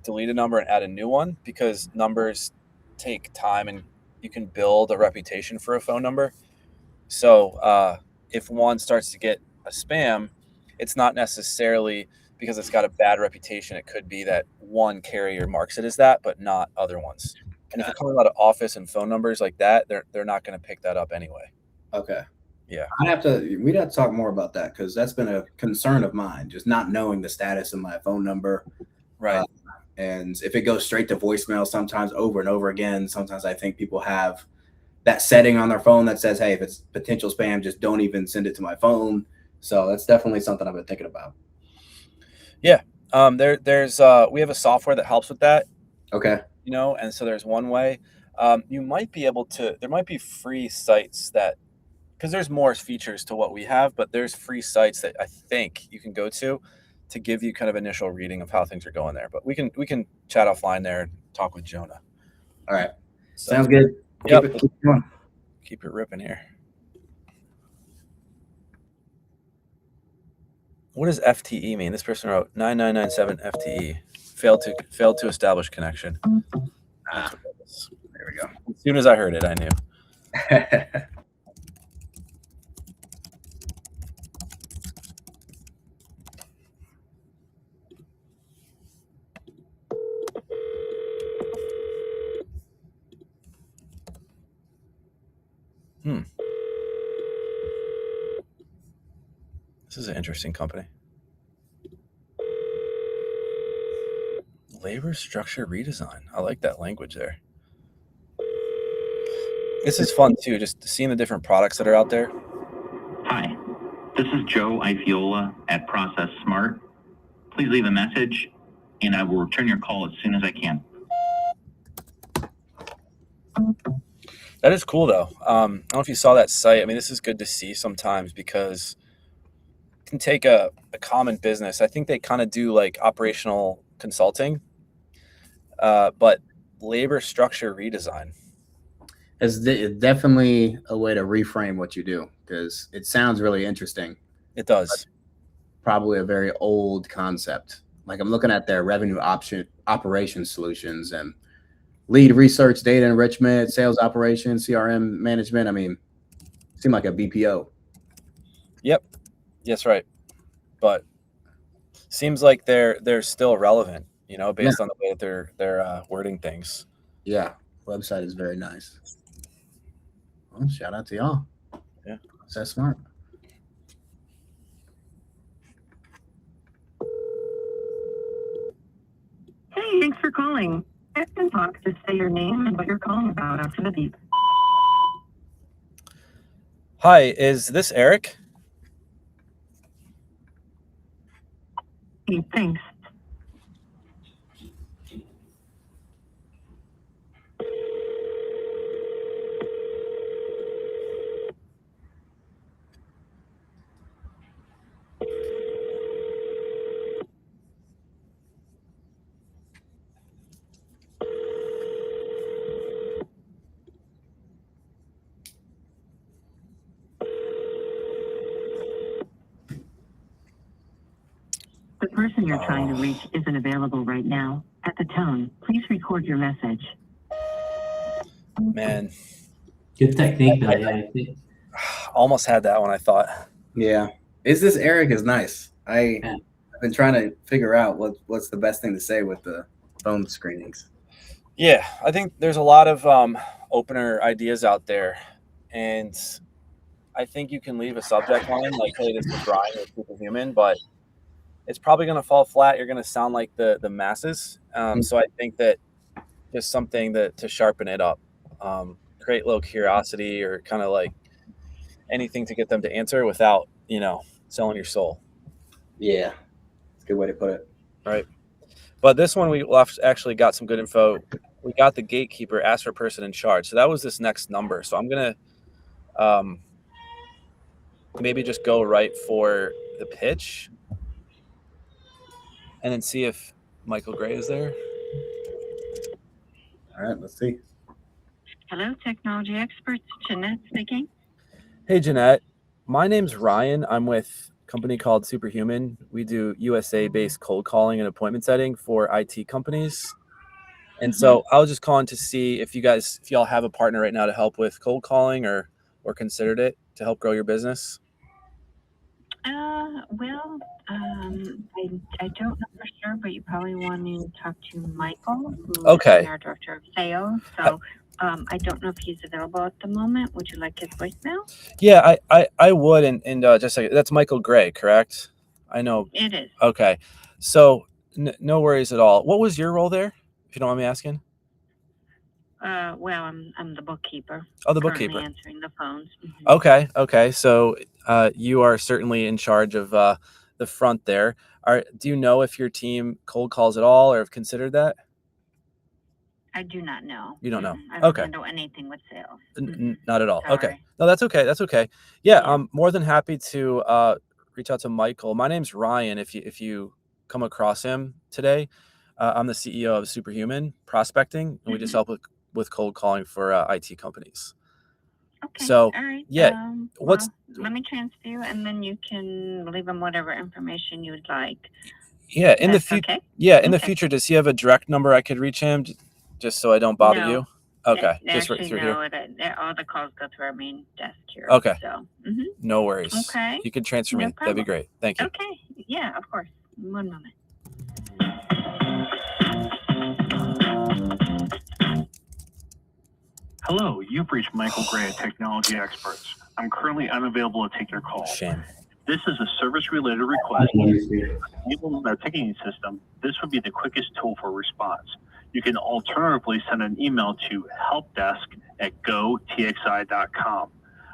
Speaker 8: delete a number and add a new one because numbers take time, and you can build a reputation for a phone number. So if one starts to get a spam, it's not necessarily because it's got a bad reputation. It could be that one carrier marks it as that, but not other ones. And if you're calling a lot of office and phone numbers like that, they're not going to pick that up anyway.
Speaker 1: Okay.
Speaker 8: Yeah.
Speaker 1: we'd have to talk more about that because that's been a concern of mine, just not knowing the status of my phone number.
Speaker 8: Right.
Speaker 1: And if it goes straight to voicemail sometimes over and over again, sometimes I think people have that setting on their phone that says, hey, if it's potential spam, just don't even send it to my phone. So that's definitely something I've been thinking about.
Speaker 8: Yeah. There's we have a software that helps with that.
Speaker 1: Okay.
Speaker 8: You know, and so there's one way. You might be able to, there might be free sites that, because there's more features to what we have, but there's free sites that I think you can go to give you kind of initial reading of how things are going there. But we can chat offline there and talk with Jonah.
Speaker 1: All right.
Speaker 8: So,
Speaker 1: sounds good.
Speaker 8: Yep.
Speaker 1: Keep it going.
Speaker 8: Keep it ripping here. What does FTE mean? This person wrote 9997 FTE. Failed to establish connection.
Speaker 1: There we go.
Speaker 8: As soon as I heard it, I knew. This is an interesting company. Labor structure redesign. I like that language there. This is fun too, just seeing the different products that are out there.
Speaker 12: Hi, this is Joe Ifiola at Process Smart. Please leave a message and I will return your call as soon as I can.
Speaker 8: That is cool though. I don't know if you saw that site. I mean, this is good to see sometimes because it can take a common business. I think they kind of do like operational consulting, but labor structure redesign.
Speaker 1: It's definitely a way to reframe what you do because it sounds really interesting.
Speaker 8: It does.
Speaker 1: Probably a very old concept. Like I'm looking at their revenue operations solutions and lead research, data enrichment, sales operations, CRM management. I mean, seem like a BPO.
Speaker 8: Yep. Yes, right. But seems like they're still relevant, based on the way that they're wording things.
Speaker 1: Yeah, website is very nice. Well, shout out to y'all.
Speaker 8: Yeah,
Speaker 1: that's smart.
Speaker 15: Hey, thanks for calling. Text and talk to say your name and what you're calling about after the beep.
Speaker 8: Hi, is this Eric?
Speaker 15: Hey, thanks. The person you're trying to reach isn't available right now. At the tone, please record your message.
Speaker 8: Man,
Speaker 2: Good technique, though. Yeah, I think.
Speaker 8: almost had that one, I thought.
Speaker 1: Yeah. Is this Eric is nice. I've been trying to figure out what's the best thing to say with the phone screenings.
Speaker 8: Yeah, I think there's a lot of opener ideas out there, and I think you can leave a subject line like, hey, this is Ryan with Superhuman, but it's probably going to fall flat. You're going to sound like the masses. So I think that just something to sharpen it up, create a little curiosity or kind of like anything to get them to answer without, selling your soul.
Speaker 1: Yeah, it's a good way to put it.
Speaker 8: Right. But this one, we actually got some good info. We got the gatekeeper, asked for a person in charge. So that was this next number. So I'm going to maybe just go right for the pitch and then see if Michael Gray is there.
Speaker 1: All right, let's see.
Speaker 15: Hello, technology experts. Jeanette speaking.
Speaker 8: Hey, Jeanette. My name's Ryan. I'm with a company called Superhuman. We do USA-based cold calling and appointment setting for IT companies. And so I was just calling to see if y'all have a partner right now to help with cold calling or considered it to help grow your business.
Speaker 15: Well, I don't know for sure, but you probably want to talk to Michael, who is our director of sales. So I don't know if he's available at the moment. Would you like his voicemail?
Speaker 8: Yeah, I would. And just a second. That's Michael Gray, correct? I know.
Speaker 15: It is.
Speaker 8: Okay. So no worries at all. What was your role there, if you don't mind me asking?
Speaker 15: Well, I'm the bookkeeper.
Speaker 8: Oh, the
Speaker 15: currently
Speaker 8: bookkeeper.
Speaker 15: answering the phones. Mhm.
Speaker 8: Okay. So you are certainly in charge of the front there. Do you know if your team cold calls at all or have considered that?
Speaker 15: I do not know.
Speaker 8: You don't know.
Speaker 15: I don't
Speaker 8: Okay.
Speaker 15: handle anything with sales.
Speaker 8: Not at all. Okay.
Speaker 15: Sorry.
Speaker 8: No, that's okay. That's okay. Yeah, I'm more than happy to reach out to Michael. My name's Ryan. If you come across him today, I'm the CEO of Superhuman Prospecting, and we just help with cold calling for IT companies.
Speaker 15: Okay.
Speaker 8: So,
Speaker 15: All right.
Speaker 8: yeah, what's
Speaker 15: Let me transfer you, and then you can leave him whatever information you would like.
Speaker 8: yeah in the
Speaker 15: That's
Speaker 8: future?
Speaker 15: okay?
Speaker 8: Yeah, in the
Speaker 15: Okay.
Speaker 8: future, does he have a direct number I could reach him, just so I don't bother
Speaker 15: No.
Speaker 8: you? Okay, just
Speaker 15: Actually,
Speaker 8: through
Speaker 15: no.
Speaker 8: here.
Speaker 15: All the calls go through our main desk here.
Speaker 8: Okay.
Speaker 15: So.
Speaker 8: No worries.
Speaker 15: Okay.
Speaker 8: You can transfer
Speaker 15: No
Speaker 8: me. That'd be
Speaker 15: problem.
Speaker 8: great. Thank you.
Speaker 15: Okay. Yeah, of course. One moment.
Speaker 16: Hello, you've reached Michael Gray at Technology Experts. I'm currently unavailable to take your call.
Speaker 8: Shame.
Speaker 16: This is a service-related request. Enabling our ticketing system, this would be the quickest tool for response. You can alternatively send an email to helpdesk@gotxi.com.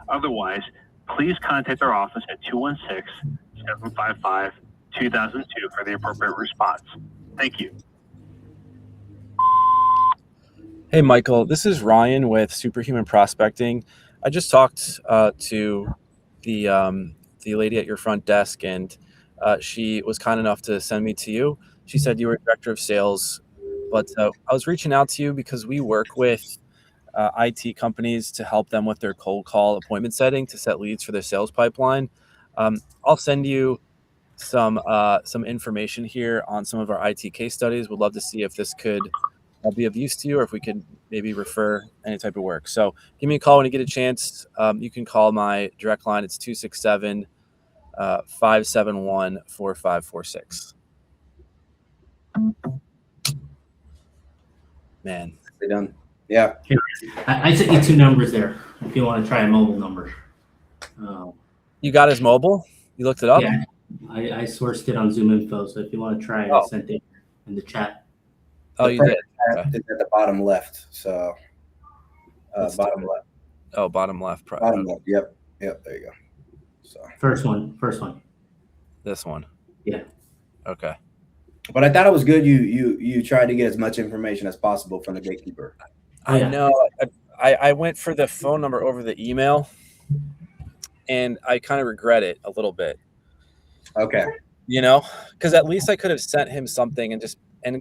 Speaker 16: Otherwise, please contact our office at 216-755-2002 for the appropriate response. Thank you.
Speaker 8: Hey, Michael, this is Ryan with Superhuman Prospecting. I just talked to the lady at your front desk, and she was kind enough to send me to you. She said you were director of sales, but I was reaching out to you because we work with IT companies to help them with their cold call appointment setting to set leads for their sales pipeline. I'll send you some information here on some of our IT case studies. Would love to see if this could be of use to you, or if we could maybe refer any type of work. So give me a call when you get a chance. You can call my direct line. It's 267-571-4546. Man,
Speaker 1: they done. Yeah.
Speaker 2: Here, I sent you 2 numbers there if you want to try a mobile number.
Speaker 8: You got his mobile? You looked it up?
Speaker 2: Yeah, I sourced it on Zoom Info, so if you want to try it, I sent it in the chat.
Speaker 8: Oh, you did?
Speaker 1: It's at the bottom left. So bottom left.
Speaker 8: Oh, bottom left.
Speaker 1: Bottom left. Yep. There you go. So
Speaker 2: First one.
Speaker 8: This one.
Speaker 2: Yeah.
Speaker 8: Okay.
Speaker 1: But I thought it was good. You tried to get as much information as possible from the gatekeeper.
Speaker 8: I know. I went for the phone number over the email, and I kind of regret it a little bit.
Speaker 1: Okay.
Speaker 8: You know, because at least I could have sent him something and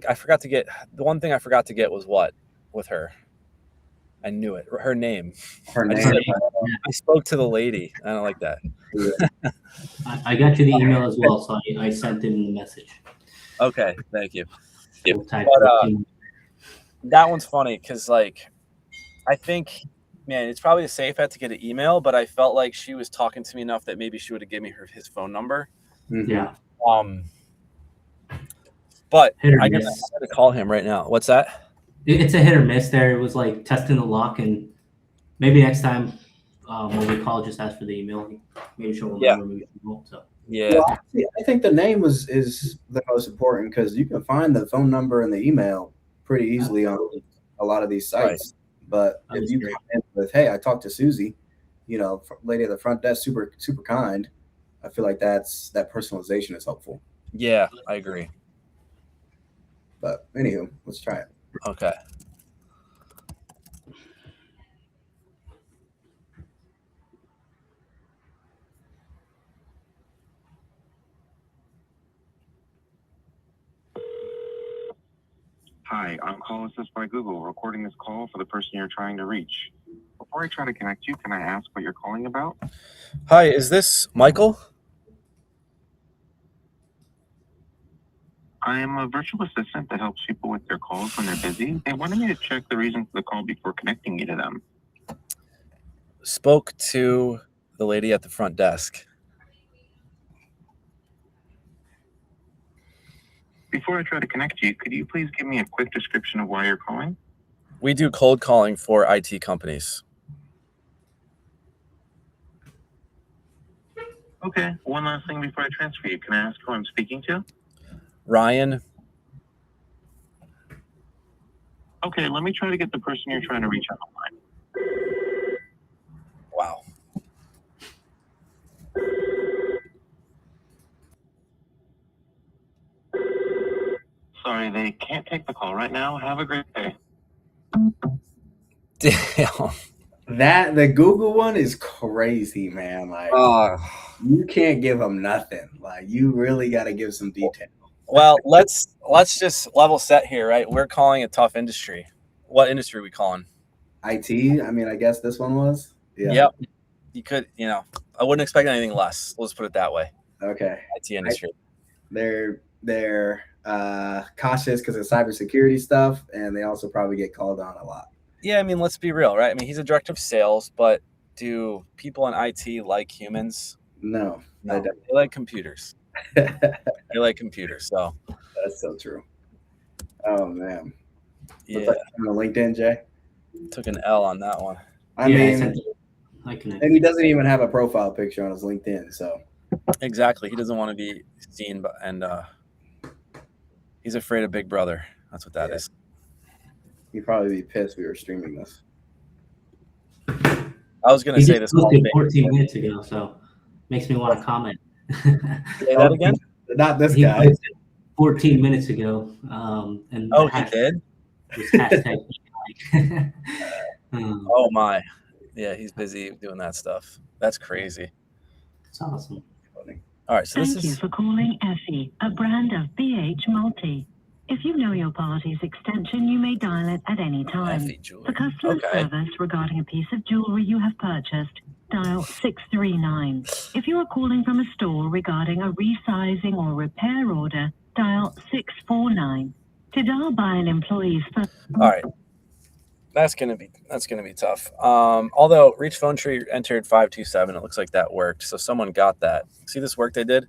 Speaker 8: I forgot to get the one thing I forgot to get was what with her. I knew it. Her name. I spoke to the lady. I don't like that.
Speaker 2: I got you the email as well, so I sent in the message.
Speaker 8: Okay, thank you.
Speaker 2: We'll
Speaker 8: But that one's funny because, like, I think, man, it's probably a safe bet to get an email, but I felt like she was talking to me enough that maybe she would have given me his phone number.
Speaker 2: Yeah.
Speaker 8: But
Speaker 2: Hit or
Speaker 8: I guess I
Speaker 2: miss.
Speaker 8: have to call him right now. What's that?
Speaker 2: It's a hit or miss there. It was like testing the lock, and maybe next time when we call, just ask for the email. Maybe she'll remember. Maybe she won't. So.
Speaker 8: Yeah.
Speaker 1: Well, I think the name is the most important because you can find the phone number and the email pretty easily on a lot of these sites. Right. But if you come in with, "Hey, I talked to Susie," lady at the front desk, super super kind. I feel like that personalization is helpful.
Speaker 8: Yeah, I agree.
Speaker 1: But anywho, let's try it.
Speaker 8: Okay.
Speaker 10: Hi, I'm Call Assist by Google, recording this call for the person you're trying to reach. Before I try to connect you, can I ask what you're calling about?
Speaker 8: Hi, is this Michael?
Speaker 10: I am a virtual assistant that helps people with their calls when they're busy. They wanted me to check the reason for the call before connecting you to them.
Speaker 8: Spoke to the lady at the front desk.
Speaker 10: Before I try to connect you, could you please give me a quick description of why you're calling?
Speaker 8: We do cold calling for IT companies.
Speaker 10: Okay, one last thing before I transfer you. Can I ask who I'm speaking to?
Speaker 8: Ryan.
Speaker 10: Okay, let me try to get the person you're trying to reach on the line.
Speaker 8: Wow.
Speaker 10: Sorry, they can't take the call right now. Have a great day.
Speaker 8: Damn.
Speaker 1: The Google one is crazy, man. Like, you can't give them nothing. Like, you really got to give some detail.
Speaker 8: Well, let's just level set here, right? We're calling a tough industry. What industry are we calling?
Speaker 1: IT. I mean, I guess this one was. Yeah.
Speaker 8: Yep. You could, I wouldn't expect anything less. Let's put it that way.
Speaker 1: Okay.
Speaker 8: IT industry.
Speaker 1: They're cautious because of cybersecurity stuff, and they also probably get called on a lot.
Speaker 8: Yeah, I mean, let's be real, right? I mean, he's a director of sales, but do people in IT like humans?
Speaker 1: No.
Speaker 8: They like computers. They like computers, so.
Speaker 1: That's so true. Oh, man.
Speaker 8: Yeah.
Speaker 1: Like on LinkedIn, Jay?
Speaker 8: Took an L on that one.
Speaker 1: I mean, and he doesn't even have a profile picture on his LinkedIn, so.
Speaker 8: Exactly. He doesn't want to be seen, and he's afraid of Big Brother. That's what that is.
Speaker 1: He'd probably be pissed we were streaming this.
Speaker 8: I was going to say this all day.
Speaker 2: 14 minutes ago, so makes me want to comment.
Speaker 8: Say that again?
Speaker 1: Not this
Speaker 2: He
Speaker 1: guy.
Speaker 2: posted 14 minutes ago. And
Speaker 8: he did?
Speaker 2: Just hashtag.
Speaker 8: Oh, my. Yeah, he's busy doing that stuff. That's crazy.
Speaker 2: It's awesome.
Speaker 8: All right, so
Speaker 9: Thank you for calling Effie, a brand of BH Multi. If you know your party's extension, you may dial it at any time. For customer service regarding a piece of jewelry you have purchased, dial dial 639. If you are calling from a store regarding a resizing or repair order, dial 649. To dial by an employee's phone.
Speaker 8: All right. That's gonna be tough. Although Reach Phone Tree entered 527, it looks like that worked. So someone got that. See this work they did?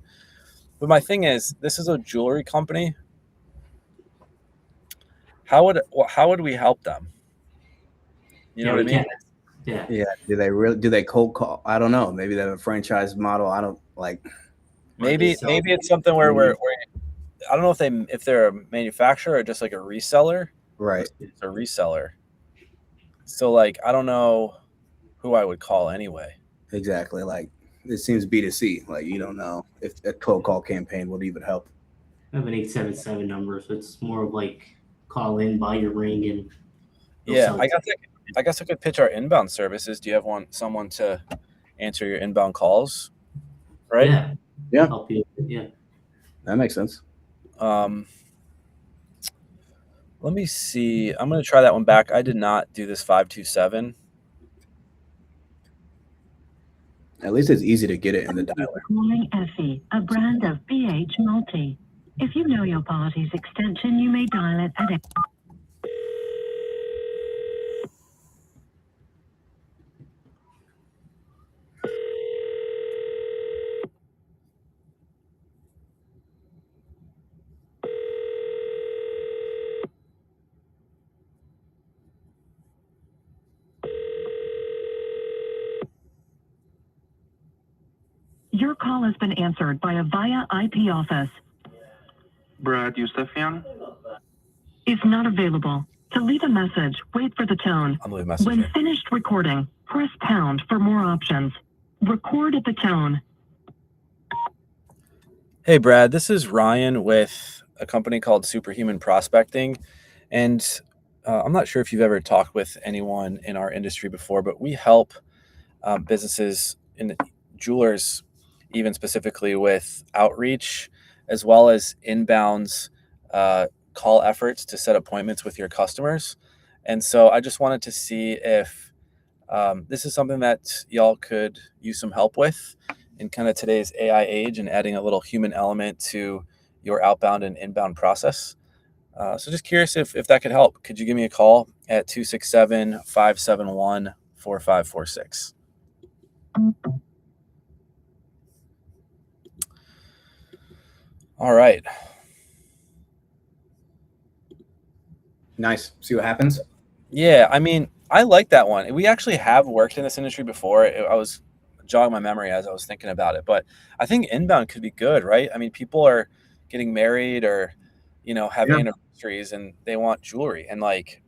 Speaker 8: But my thing is, this is a jewelry company. How would we help them? You know what I mean?
Speaker 2: Yeah.
Speaker 1: Yeah. Do they cold call? I don't know. Maybe they have a franchise model. I don't like.
Speaker 8: Maybe it's something where I don't know if they're a manufacturer or just like a reseller.
Speaker 1: Right.
Speaker 8: It's a reseller. So like I don't know who I would call anyway.
Speaker 1: Exactly. Like it seems B2C. Like you don't know if a cold call campaign would even help.
Speaker 2: I have an 877 number, so it's more of like call in, buy your ring, and
Speaker 8: yeah. I guess I could pitch our inbound services. Do you have someone to answer your inbound calls? Right.
Speaker 2: Yeah.
Speaker 1: Yeah.
Speaker 2: Help you. Yeah.
Speaker 1: That makes sense.
Speaker 8: Let me see. I'm going to try that one back. I did not do this 527.
Speaker 1: At least it's easy to get it in the dialer.
Speaker 9: Calling Effie, a brand of BH Multi. If you know your party's extension, you may dial it at Your call has been answered by a VIA IP office.
Speaker 16: Brad Eustafian?
Speaker 9: Is not available. To leave a message, wait for the tone.
Speaker 8: I'm leaving a message.
Speaker 9: When finished recording, press pound for more options. Record at the tone.
Speaker 8: Hey, Brad, this is Ryan with a company called Superhuman Prospecting. And I'm not sure if you've ever talked with anyone in our industry before, but we help businesses and jewelers, even specifically with outreach, as well as inbounds call efforts to set appointments with your customers. And so I just wanted to see if this is something that y'all could use some help with in kind of today's AI age and adding a little human element to your outbound and inbound process. So just curious if that could help. Could you give me a call at 267-571-4546? All right.
Speaker 1: Nice. See what happens?
Speaker 8: Yeah, I mean, I like that one. We actually have worked in this industry before. I was jogging my memory as I was thinking about it, but I think inbound could be good, right? I mean, people are getting married or, have anniversaries and they want jewelry and like,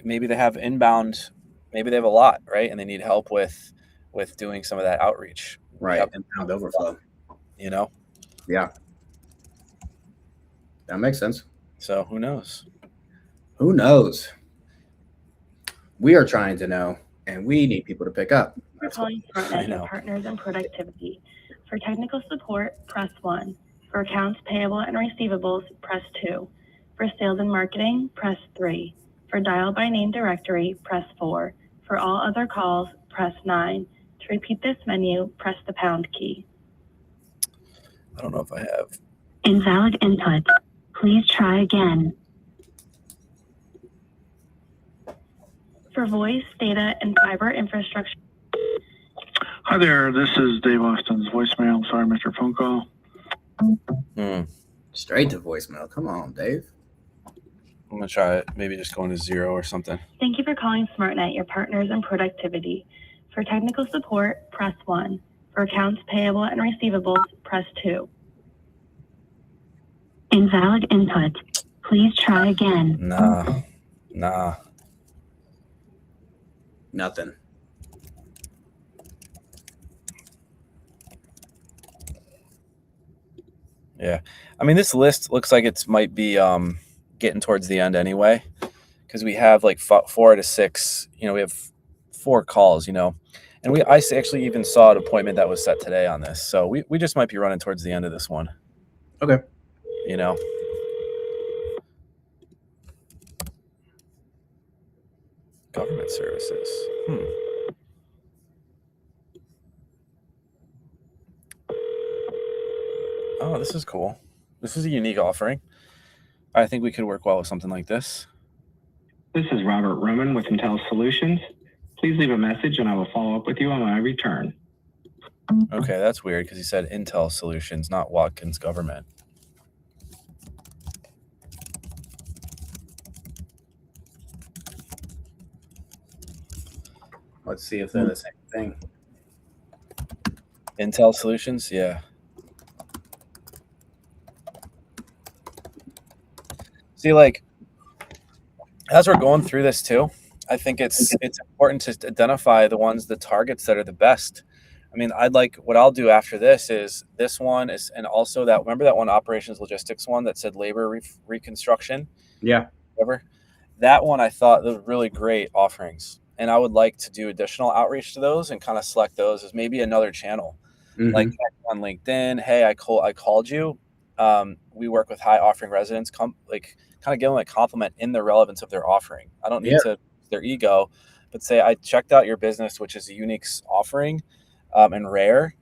Speaker 8: maybe they have inbound, maybe they have a lot, right? And they need help with doing some of that outreach.
Speaker 1: Right. Inbound overflow. Yeah. That makes sense.
Speaker 8: So who knows?
Speaker 1: Who knows? We are trying to know, and we need people to pick up.
Speaker 6: We're calling SmartNet, your partners in productivity. For technical support, press 1. For accounts payable and receivables, press 2. For sales and marketing, press 3. For dial by name directory, press 4. For all other calls, press 9. To repeat this menu, press the pound key.
Speaker 8: I don't know if I have.
Speaker 9: Invalid input. Please try again.
Speaker 6: For voice, data, and fiber infrastructure.
Speaker 7: Hi there, this is Dave Austin's voicemail. I'm sorry I missed your phone call.
Speaker 1: Straight to voicemail. Come on, Dave.
Speaker 8: I'm going to try it. Maybe just going to 0 or something.
Speaker 6: Thank you for calling SmartNet, your partners in productivity. For technical support, press 1. For accounts payable and receivables, press 2.
Speaker 9: Invalid input. Please try again.
Speaker 8: Nah.
Speaker 1: Nothing.
Speaker 8: Yeah. I mean, this list looks like it might be getting towards the end anyway, because we have like 4 to 6, we have 4 calls, and I actually even saw an appointment that was set today on this. So we just might be running towards the end of this one.
Speaker 1: Okay.
Speaker 8: Government services. Oh, this is cool. This is a unique offering. I think we could work well with something like this.
Speaker 11: This is Robert Roman with Intel Solutions. Please leave a message and I will follow up with you on my return.
Speaker 8: Okay, that's weird because he said Intel Solutions, not Watkins Government.
Speaker 1: Let's see if they're the same thing.
Speaker 8: Intel Solutions, yeah. See, like, as we're going through this too, I think it's important to identify the targets that are the best. I mean, what I'll do after this is this one is, and also that, remember that one operations logistics one that said labor reconstruction?
Speaker 1: Yeah.
Speaker 8: Whatever. That one I thought was really great offerings. And I would like to do additional outreach to those and kind of select those as maybe another channel. Like on LinkedIn, hey, I called you. We work with high offering residents, kind of give them a compliment in the relevance of their offering. I don't need to their ego, but say I checked out your business, which is a unique offering and rare.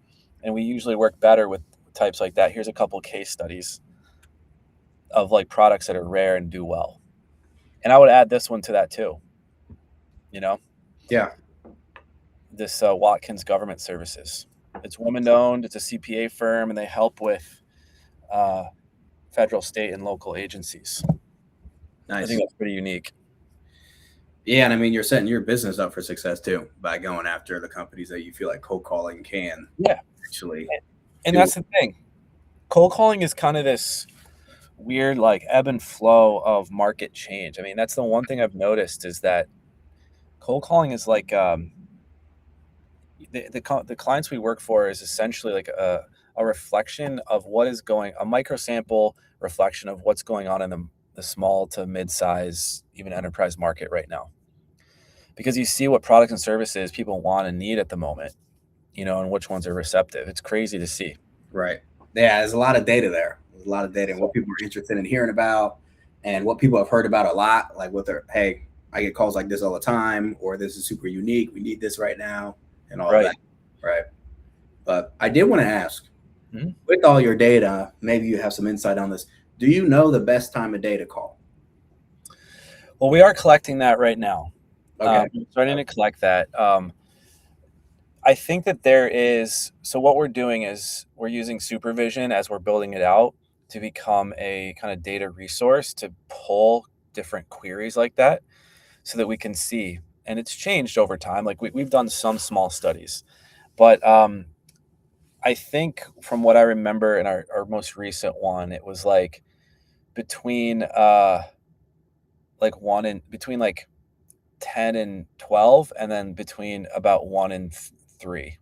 Speaker 8: And we usually work better with types like that. Here's a couple case studies of like products that are rare and do well. And I would add this one to that too.
Speaker 1: Yeah.
Speaker 8: This Watkins Government Services. It's woman-owned. It's a CPA firm, and they help with federal, state, and local agencies.
Speaker 1: Nice.
Speaker 8: I think that's pretty unique.
Speaker 1: Yeah, and I mean, you're setting your business up for success too by going after the companies that you feel like cold calling can.
Speaker 8: Yeah,
Speaker 1: actually.
Speaker 8: And that's the thing. Cold calling is kind of this weird, like, ebb and flow of market change. I mean, that's the one thing I've noticed is that cold calling is like the clients we work for is essentially like a reflection of what is a micro sample reflection of what's going on in the small to mid-size, even enterprise market right now. Because you see what products and services people want and need at the moment, and which ones are receptive. It's crazy to see.
Speaker 1: Right. Yeah, there's a lot of data there. There's a lot of data and what people are interested in hearing about and what people have heard about a lot, like hey, I get calls like this all the time, or this is super unique. We need this right now, and all that. Right. But I did want to ask, with all your data, maybe you have some insight on this. Do you know the best time of day to call?
Speaker 8: Well, we are collecting that right now.
Speaker 1: Okay.
Speaker 8: We're starting to collect that. I think that so what we're doing is we're using Supervision as we're building it out to become a kind of data resource to pull different queries like that so that we can see. And it's changed over time. Like we've done some small studies, but I think from what I remember in our most recent one, it was like between between 10 and 12, and then between about 1 and 3.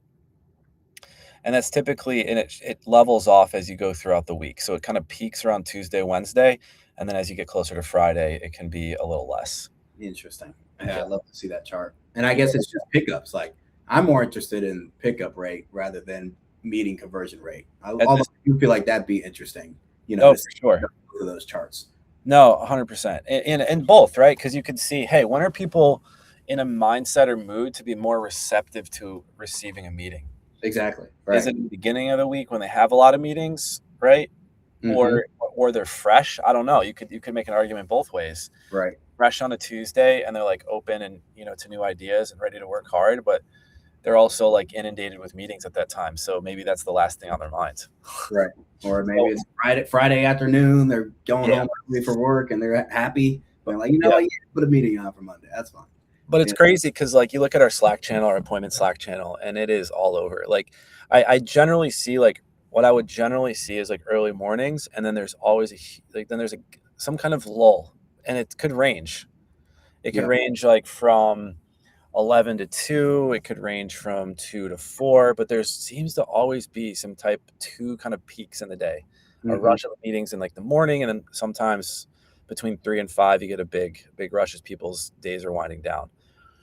Speaker 8: And that's typically, and it levels off as you go throughout the week. So it kind of peaks around Tuesday, Wednesday, and then as you get closer to Friday, it can be a little less.
Speaker 1: Interesting. Yeah, I'd love to see that chart. And I guess it's just pickups. Like I'm more interested in pickup rate rather than meeting conversion rate. Although you feel like that'd be interesting,
Speaker 8: for sure.
Speaker 1: Those charts.
Speaker 8: No, 100%. And both, right? Because you could see, hey, when are people in a mindset or mood to be more receptive to receiving a meeting?
Speaker 1: Exactly. Right.
Speaker 8: Is it in the beginning of the week when they have a lot of meetings, right? Or they're fresh? I don't know. You could make an argument both ways.
Speaker 1: Right.
Speaker 8: Fresh on a Tuesday and they're like open and to new ideas and ready to work hard, but they're also like inundated with meetings at that time. So maybe that's the last thing on their minds.
Speaker 1: Right. Or maybe it's Friday afternoon. They're going home early for work and they're happy. But like, put a meeting on for Monday. That's fine.
Speaker 8: But it's crazy because like you look at our Slack channel, our appointment Slack channel, and it is all over. Like I generally see what I would generally see is like early mornings, and then there's always some kind of lull, and it could range. It could range like from 11 to 2. It could range from 2 to 4, but there seems to always be some type 2 kind of peaks in the day. A rush of meetings in like the morning, and then sometimes between 3 and 5, you get a big rush as people's days are winding down.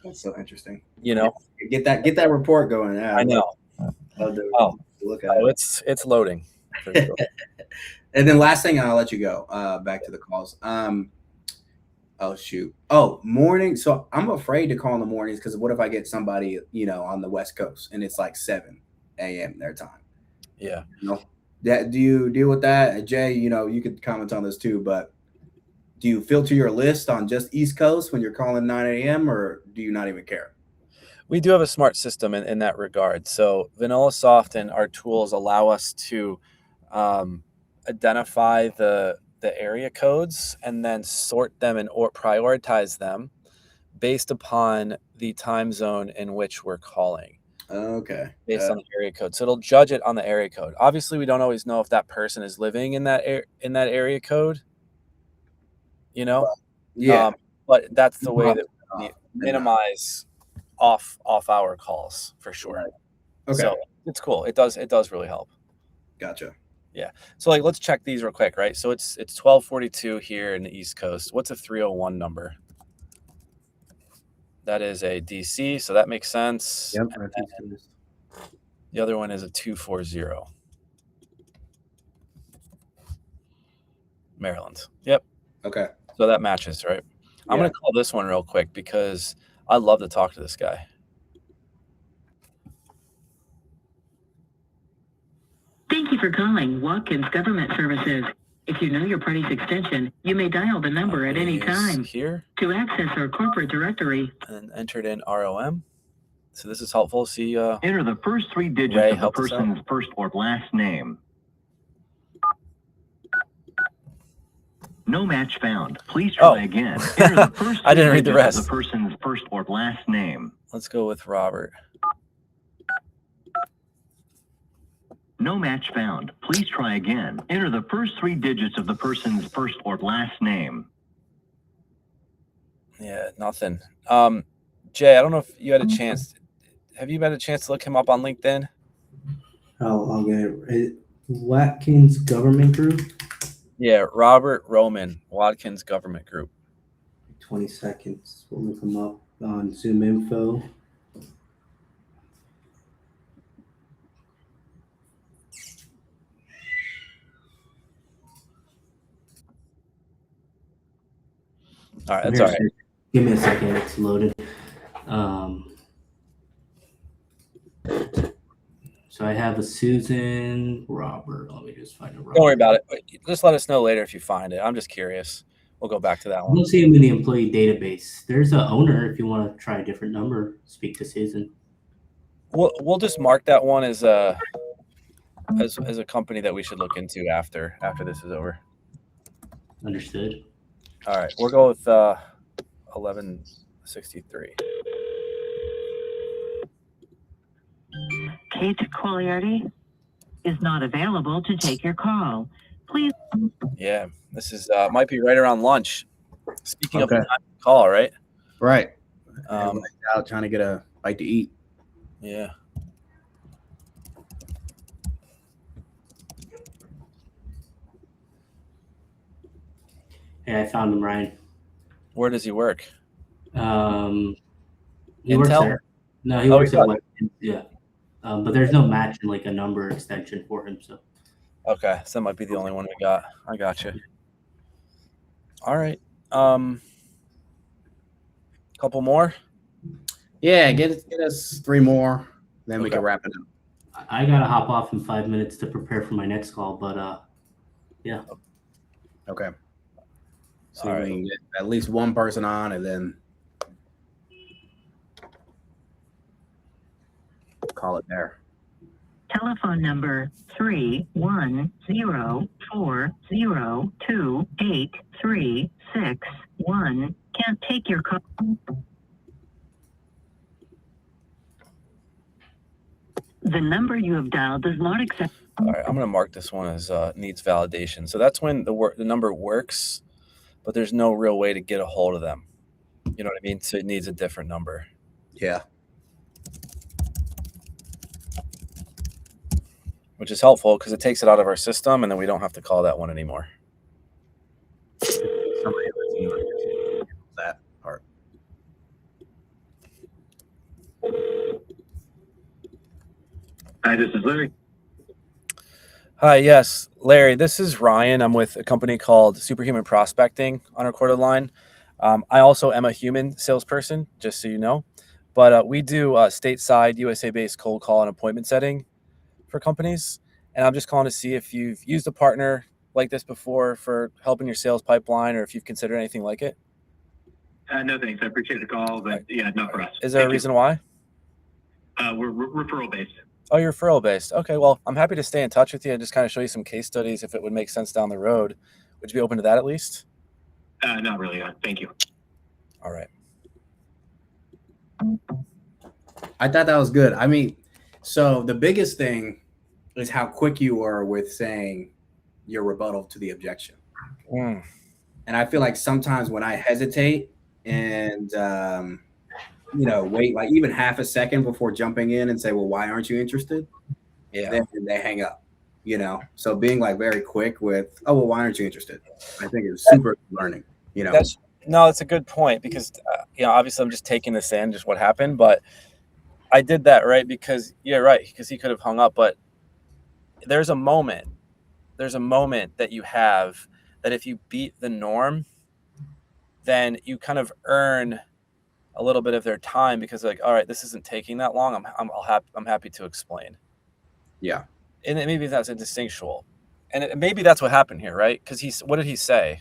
Speaker 1: That's so interesting.
Speaker 8: Get
Speaker 1: that report going. Yeah,
Speaker 8: I know.
Speaker 1: Look at it.
Speaker 8: It's loading. For sure.
Speaker 1: And then last thing, I'll let you go. Back to the calls. Oh shoot. Oh, morning. So I'm afraid to call in the mornings because what if I get somebody on the West Coast and it's like 7 a.m. their time?
Speaker 8: Yeah.
Speaker 1: Do you deal with that, Jay? You know, you could comment on this too, but do you filter your list on just East Coast when you're calling 9 a.m. or do you not even care?
Speaker 8: We do have a smart system in that regard. So VanillaSoft and our tools allow us to identify the area codes and then sort them and or prioritize them based upon the time zone in which we're calling.
Speaker 1: Okay.
Speaker 8: Based on the area code. So it'll judge it on the area code. Obviously, we don't always know if that person is living in that area code. You know?
Speaker 1: Yeah.
Speaker 8: But that's the way that we minimize off hour calls for sure.
Speaker 1: Okay.
Speaker 8: So it's cool. It does really help.
Speaker 1: Gotcha.
Speaker 8: Yeah. So like let's check these real quick, right? So it's 1242 here in the East Coast. What's a 301 number? That is a DC, so that makes sense.
Speaker 1: Yep.
Speaker 8: The other one is a 240. Maryland. Yep.
Speaker 1: Okay.
Speaker 8: So that matches, right? I'm going to call this one real quick because I'd love to talk to this guy.
Speaker 9: Thank you for calling Watkins Government Services. If you know your party's extension, you may dial the number at any time.
Speaker 8: Here.
Speaker 9: To access our corporate directory.
Speaker 8: And entered in ROM. So this is helpful. See,
Speaker 12: enter the first 3 digits
Speaker 8: Ray
Speaker 12: of the person's first or last name. No match found. Please try again. Enter the first
Speaker 8: I didn't read the
Speaker 12: digits
Speaker 8: rest.
Speaker 12: of the person's first or last name.
Speaker 8: Let's go with Robert.
Speaker 12: No match found. Please try again. Enter the first 3 digits of the person's first or last name.
Speaker 8: Yeah, nothing. Jay, I don't know if you had a chance. Have you had a chance to look him up on LinkedIn?
Speaker 2: I'll get it. Watkins Government Group.
Speaker 8: Yeah, Robert Roman, Watkins Government Group.
Speaker 2: 20 seconds. We'll look him up on Zoom Info.
Speaker 8: All right, that's all right.
Speaker 2: Give me a second. It's loaded. So I have a Susan Robert. Let me just find a Robert.
Speaker 8: Don't worry about it. Just let us know later if you find it. I'm just curious. We'll go back to that
Speaker 2: I
Speaker 8: one.
Speaker 2: don't see him in the employee database. There's an owner if you want to try a different number. Speak to Susan.
Speaker 8: We'll just mark that one as a company that we should look into after this is over.
Speaker 2: Understood.
Speaker 8: All right, we'll go with 1163.
Speaker 9: Kate Qualiardi is not available to take your call. Please.
Speaker 8: Yeah, this is might be right around lunch. Speaking of
Speaker 1: Okay.
Speaker 8: the time to call, right?
Speaker 1: Right. Out trying to get a bite to eat.
Speaker 8: Yeah.
Speaker 2: Hey, I found him, Ryan.
Speaker 8: Where does he work?
Speaker 2: He works
Speaker 8: Intel?
Speaker 2: there. No, he
Speaker 8: Oh,
Speaker 2: works
Speaker 8: he
Speaker 2: at
Speaker 8: does.
Speaker 2: Watkins, yeah. But there's no match in like a number extension for him. So
Speaker 8: Okay, so that might be the only one we got. I got you. All right. Couple more.
Speaker 1: Yeah, get us 3 more, then we
Speaker 8: Okay.
Speaker 1: can wrap it up.
Speaker 2: I gotta hop off in 5 minutes to prepare for my next call. But yeah.
Speaker 1: Okay. So
Speaker 8: All
Speaker 1: we
Speaker 8: right.
Speaker 1: can get at least one person on, and then call it there.
Speaker 9: Telephone number 31040283661 can't take your call. The number you have dialed does not accept.
Speaker 8: All right, I'm gonna mark this one as needs validation. So that's when the number works, but there's no real way to get a hold of them. You know what I mean? So it needs a different number.
Speaker 1: Yeah.
Speaker 8: Which is helpful because it takes it out of our system, and then we don't have to call that one anymore.
Speaker 1: Somebody that part.
Speaker 10: Hi, this is Larry.
Speaker 8: Hi, yes, Larry. This is Ryan. I'm with a company called Superhuman Prospecting on a recorded line. I also am a human salesperson, just so you know. But we do stateside, USA-based cold call and appointment setting for companies. and I'm just calling to see if you've used a partner like this before for helping your sales pipeline, or if you've considered anything like it.
Speaker 12: No, thanks. I appreciate the call, but yeah, not for us.
Speaker 8: Is there a reason why?
Speaker 12: We're referral based.
Speaker 8: Oh, you're referral based. Okay, well, I'm happy to stay in touch with you and just kind of show you some case studies if it would make sense down the road. Would you be open to that at least?
Speaker 12: Not really. Thank you.
Speaker 8: All right.
Speaker 1: I thought that was good. I mean, so the biggest thing is how quick you were with saying your rebuttal to the objection.
Speaker 8: Mm.
Speaker 1: And I feel like sometimes when I hesitate and, wait like even half a second before jumping in and say, well, why aren't you interested?
Speaker 8: Yeah.
Speaker 1: Then they hang up, So being like very quick with, oh, well, why aren't you interested? I think it's super learning,
Speaker 8: That's a good point because, obviously I'm just taking this in, just what happened, but I did that, right? Because you're right, because he could have hung up, but there's a moment that you have that if you beat the norm, then you kind of earn a little bit of their time because like, all right, this isn't taking that long. I'm happy to explain.
Speaker 1: Yeah.
Speaker 8: And maybe that's instinctual. And maybe that's what happened here, right? Because what did he say?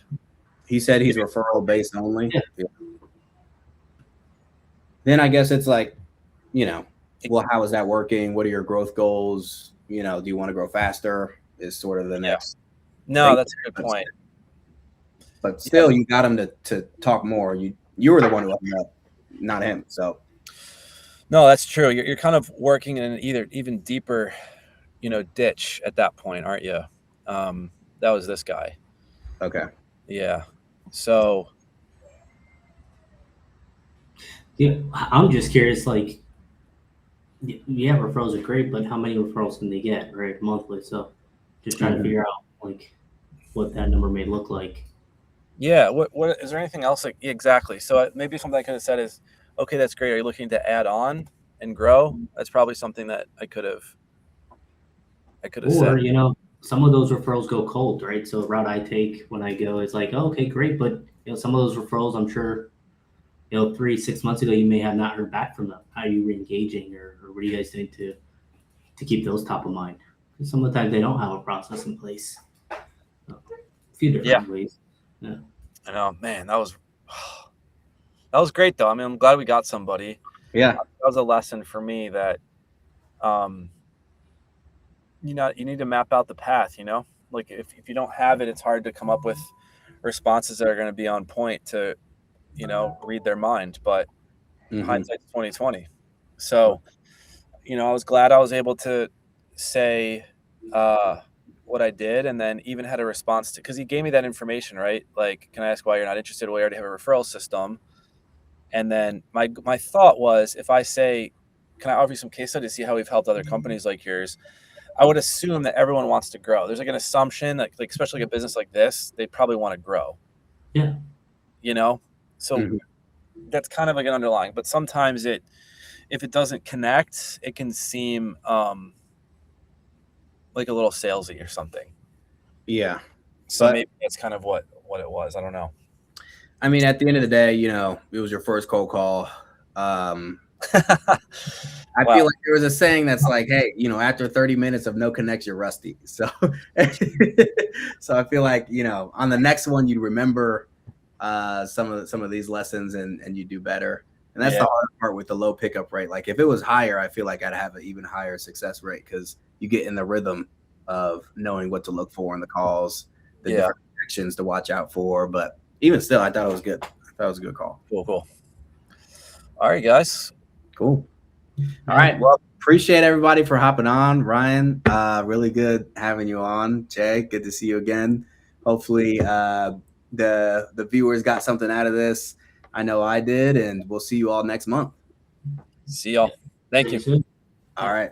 Speaker 1: He said he's referral based only. Yeah. Then I guess it's like, well, how is that working? What are your growth goals? Do you want to grow faster? Is sort of the next.
Speaker 8: No, that's a good point.
Speaker 1: But still, you got him to talk more. You were the one who opened up, not him. So.
Speaker 8: No, that's true. You're kind of working in an even deeper, ditch at that point, aren't you? That was this guy.
Speaker 1: Okay.
Speaker 8: Yeah. So.
Speaker 2: Yeah, I'm just curious. Like, yeah, referrals are great, but how many referrals can they get, right, monthly? So, just trying to figure out like what that number may look like.
Speaker 8: Yeah. What is there anything else? Like exactly. So maybe something I could have said is, okay, that's great. Are you looking to add on and grow? That's probably something that I could have said.
Speaker 2: Or, some of those referrals go cold, right? So the route I take when I go is like, oh, okay, great. But, some of those referrals, I'm sure, 3-6 months ago, you may have not heard back from them. How are you re-engaging or what are you guys doing to keep those top of mind? Because some of the times they don't have a process in place. A few different ways. Yeah.
Speaker 8: I know, man, that was great though. I mean, I'm glad we got somebody.
Speaker 1: Yeah.
Speaker 8: That was a lesson for me that, you need to map out the path, like if you don't have it, it's hard to come up with responses that are going to be on point to, read their mind, but hindsight's 20/20. So, I was glad I was able to say, what I did, and then even had a response to, because he gave me that information, right? Like, can I ask why you're not interested? Well, you already have a referral system. And then my thought was, if I say, can I offer you some case studies to see how we've helped other companies like yours? I would assume that everyone wants to grow. There's like an assumption that like especially a business like this, they probably want to grow.
Speaker 2: Yeah.
Speaker 8: So that's kind of like an underlying, but sometimes if it doesn't connect, it can seem like a little salesy or something.
Speaker 1: Yeah.
Speaker 8: So maybe that's kind of what it was. I don't know.
Speaker 1: I mean, at the end of the day, it was your first cold call. I feel like there was a saying that's like, hey, after 30 minutes of no connects, you're rusty. So, so I feel like, on the next one, you'd remember some of these lessons and you do better. And that's the hard part with the low pickup rate. Like if it was higher, I feel like I'd have an even higher success rate because you get in the rhythm of knowing what to look for in the calls, the different actions to watch out for. But even still, I thought it was good. I thought it was a good call.
Speaker 8: Cool. All right, guys.
Speaker 1: Cool. All right. Well, appreciate everybody for hopping on. Ryan, really good having you on. Jay, good to see you again. Hopefully the viewers got something out of this. I know I did, and we'll see you all next month.
Speaker 8: See y'all. Thank you.
Speaker 1: All right.